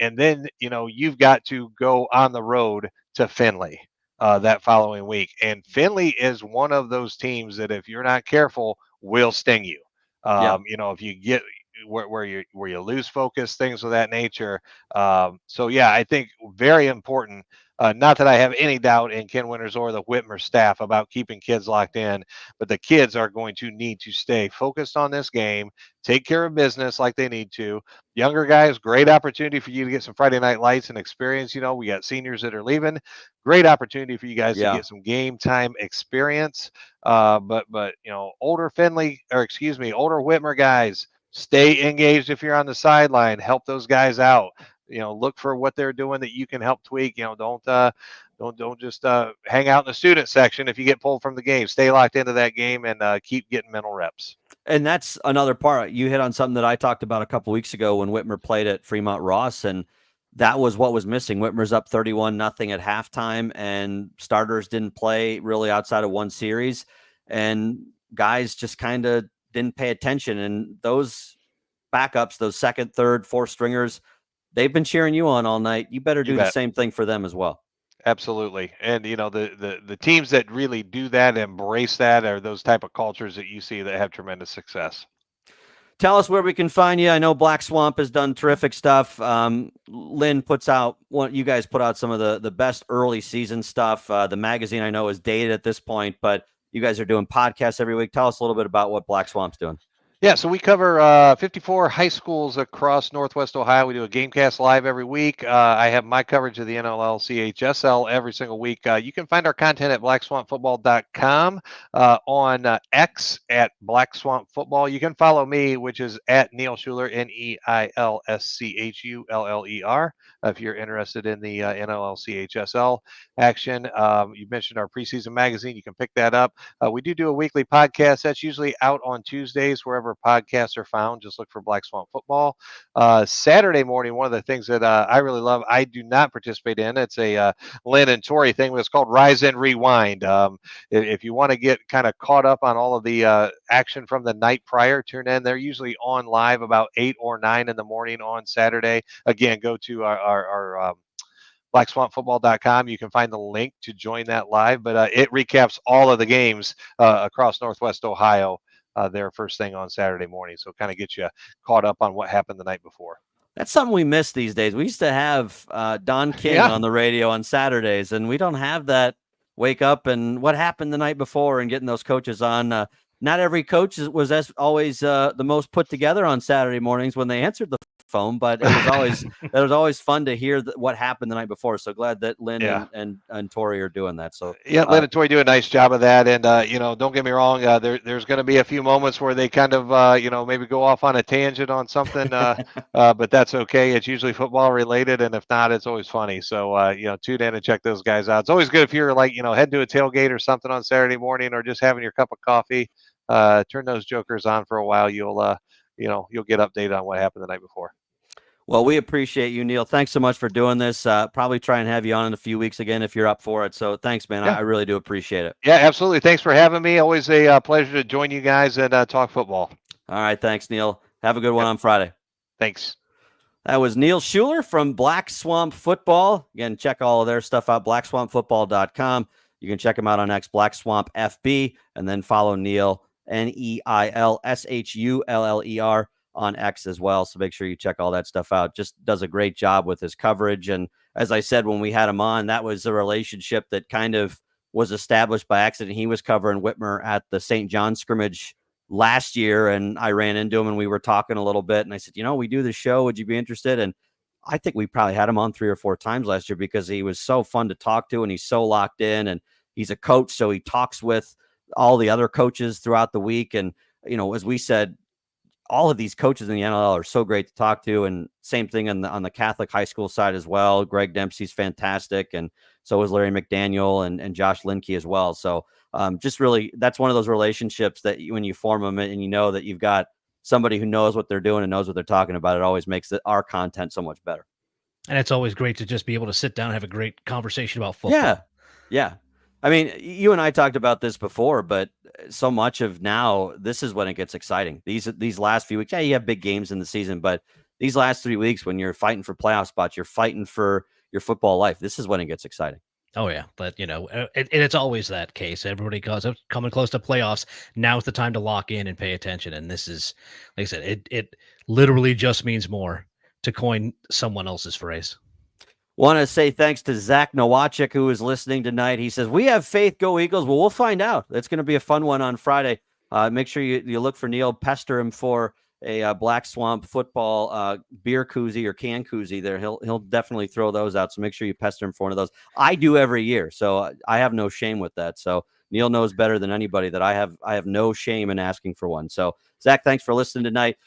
And then, you've got to go on the road to Findlay that following week. And Findlay is one of those teams that if you're not careful, will sting you. Yeah. If you get where you lose focus, things of that nature. So yeah, I think very important. Not that I have any doubt in Ken Winters or the Whitmer staff about keeping kids locked in, but the kids are going to need to stay focused on this game, take care of business like they need to. Younger guys, great opportunity for you to get some Friday night lights and experience. We got seniors that are leaving. Great opportunity for you guys to get some game time experience. But older Whitmer guys, stay engaged if you're on the sideline. Help those guys out. Look for what they're doing that you can help tweak. Don't just hang out in the student section if you get pulled from the game. Stay locked into that game and keep getting mental reps. And that's another part. You hit on something that I talked about a couple weeks ago when Whitmer played at Fremont Ross, and that was what was missing. Whitmer's up 31-0 at halftime, and starters didn't play really outside of one series, and guys just kind of didn't pay attention. And those backups, those second, third, fourth stringers, they've been cheering you on all night. You better do the same thing for them as well. Absolutely. And the teams that really do that, embrace that, are those type of cultures that you see that have tremendous success. Tell us where we can find you. I know Black Swamp has done terrific stuff. Lynn you guys put out some of the best early season stuff. The magazine I know is dated at this point, but you guys are doing podcasts every week. Tell us a little bit about what Black Swamp's doing. Yeah, so we cover 54 high schools across Northwest Ohio. We do a Gamecast live every week. I have my coverage of the NLL, CHSL every single week. You can find our content at blackswampfootball.com, on X at Black Swamp Football. You can follow me, which is at Neil Schuler, NEILSCHULLER, if you're interested in the NLL, CHSL action. You mentioned our preseason magazine. You can pick that up. We do a weekly podcast. That's usually out on Tuesdays, wherever podcasts are found. Just look for Black Swamp Football. Saturday morning, one of the things that I really love, I do not participate in. It's a Lynn and Tori thing, but it's called Rise and Rewind. If you want to get kind of caught up on all of the action from the night prior, tune in. They're usually on live about 8 or 9 in the morning on Saturday. Again, go to our blackswampfootball.com. You can find the link to join that live, but it recaps all of the games across Northwest Ohio there first thing on Saturday morning. So kind of get you caught up on what happened the night before. That's something we miss these days. We used to have Don King on the radio on Saturdays, and we don't have that wake up and what happened the night before and getting those coaches on. Not every coach was always the most put together on Saturday mornings when they answered the phone, but it was always fun to hear what happened the night before. So glad that Lynn and Tori are doing that. So yeah, Lynn and Tori do a nice job of that. And don't get me wrong, there's going to be a few moments where they kind of maybe go off on a tangent on something, but that's okay. It's usually football related, and if not, it's always funny. So tune in and check those guys out. It's always good if you're heading to a tailgate or something on Saturday morning, or just having your cup of coffee. Turn those jokers on for a while. You'll get updated on what happened the night before. Well, we appreciate you, Neil. Thanks so much for doing this. Probably try and have you on in a few weeks again if you're up for it. So thanks, man. Yeah. I really do appreciate it. Yeah, absolutely. Thanks for having me. Always a pleasure to join you guys and talk football. All right. Thanks, Neil. Have a good one on Friday. Thanks. That was Neil Schuler from Black Swamp Football. Again, check all of their stuff out, blackswampfootball.com. You can check them out on X, Black Swamp FB, and then follow Neil, NEILSHULLER, on X as well. So make sure you check all that stuff out. Just does a great job with his coverage. And as I said, when we had him on, that was a relationship that kind of was established by accident. He was covering Whitmer at the St. John scrimmage last year, and I ran into him and we were talking a little bit. And I said, we do the show. Would you be interested? And I think we probably had him on 3 or 4 times last year because he was so fun to talk to and he's so locked in, and he's a coach. So he talks with all the other coaches throughout the week. And, as we said, all of these coaches in the NLL are so great to talk to, and same thing on the Catholic high school side as well. Greg Dempsey's fantastic, and so is Larry McDaniel and Josh Linkey as well. So just really, that's one of those relationships that when you form them and you know that you've got somebody who knows what they're doing and knows what they're talking about, it always makes our content so much better. And it's always great to just be able to sit down and have a great conversation about football. Yeah. Yeah. I mean, you and I talked about this before, but so much of now, this is when it gets exciting. These last few weeks, yeah, you have big games in the season, but these last 3 weeks, when you're fighting for playoff spots, you're fighting for your football life. This is when it gets exciting. Oh yeah, but it's always that case. Everybody goes coming close to playoffs. Now's the time to lock in and pay attention. And this is, like I said, it literally just means more, to coin someone else's phrase. Want to say thanks to Zach Nowacek, who is listening tonight. He says, we have faith, go Eagles. Well, we'll find out. It's going to be a fun one on Friday. Make sure you look for Neil, pester him for a Black Swamp football beer koozie or can koozie there. He'll definitely throw those out. So make sure you pester him for one of those. I do every year, so I have no shame with that. So Neil knows better than anybody that I have no shame in asking for one. So Zach, thanks for listening tonight.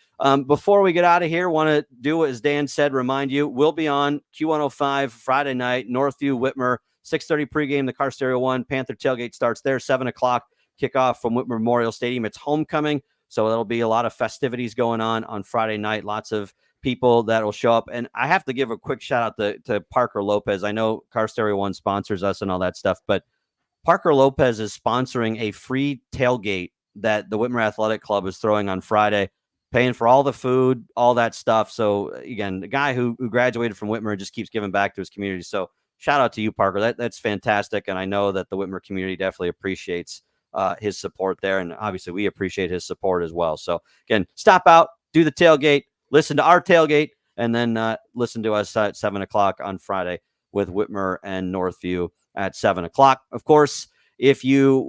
Before we get out of here, want to do, as Dan said, remind you, we'll be on Q105 Friday night, Northview, Whitmer, 6:30 pregame, the Car Stereo 1. Panther tailgate starts there, 7 o'clock kickoff from Whitmer Memorial Stadium. It's homecoming, so there'll be a lot of festivities going on Friday night, lots of people that will show up. And I have to give a quick shout out to Parker Lopez. I know Car Stereo 1 sponsors us and all that stuff, but Parker Lopez is sponsoring a free tailgate that the Whitmer Athletic Club is throwing on Friday, paying for all the food, all that stuff. So again, the guy who graduated from Whitmer just keeps giving back to his community. So shout out to you, Parker. That's fantastic. And I know that the Whitmer community definitely appreciates his support there. And obviously we appreciate his support as well. So again, stop out, do the tailgate, listen to our tailgate, and then listen to us at 7 o'clock on Friday with Whitmer and Northview at 7 o'clock. Of course, if you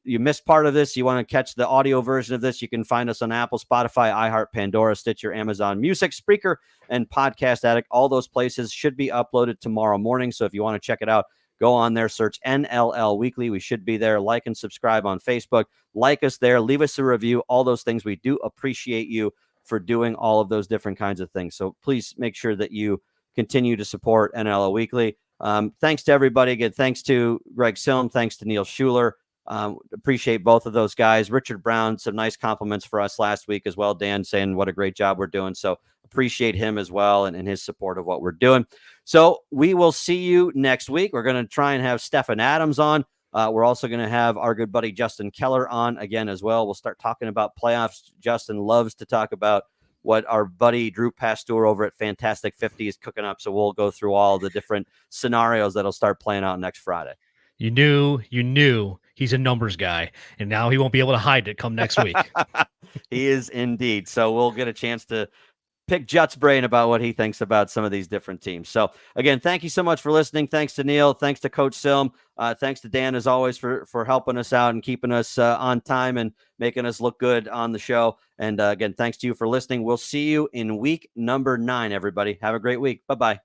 missed part of this, you want to catch the audio version of this, you can find us on Apple, Spotify, iHeart, Pandora, Stitcher, Amazon Music, Spreaker, and Podcast Addict. All those places should be uploaded tomorrow morning. So if you want to check it out, go on there, search NLL Weekly. We should be there. Like and subscribe on Facebook. Like us there. Leave us a review. All those things. We do appreciate you for doing all of those different kinds of things. So please make sure that you continue to support NLL Weekly. Thanks to everybody. Again, thanks to Greg Silm. Thanks to Neil Schuler. Appreciate both of those guys. Richard Brown, some nice compliments for us last week as well. Dan saying what a great job we're doing. So appreciate him as well and his support of what we're doing. So we will see you next week. We're going to try and have Stephen Adams on. We're also going to have our good buddy Justin Keller on again as well. We'll start talking about playoffs. Justin loves to talk about what our buddy Drew Pasteur over at Fantastic 50 is cooking up. So we'll go through all the different scenarios that'll start playing out next Friday. You knew he's a numbers guy, and now he won't be able to hide it come next week. He is indeed. So we'll get a chance to pick Jut's brain about what he thinks about some of these different teams. So again, thank you so much for listening. Thanks to Neil. Thanks to Coach Silm. Thanks to Dan, as always, for helping us out and keeping us on time and making us look good on the show. And again, thanks to you for listening. We'll see you in week number 9, everybody. Have a great week. Bye-bye.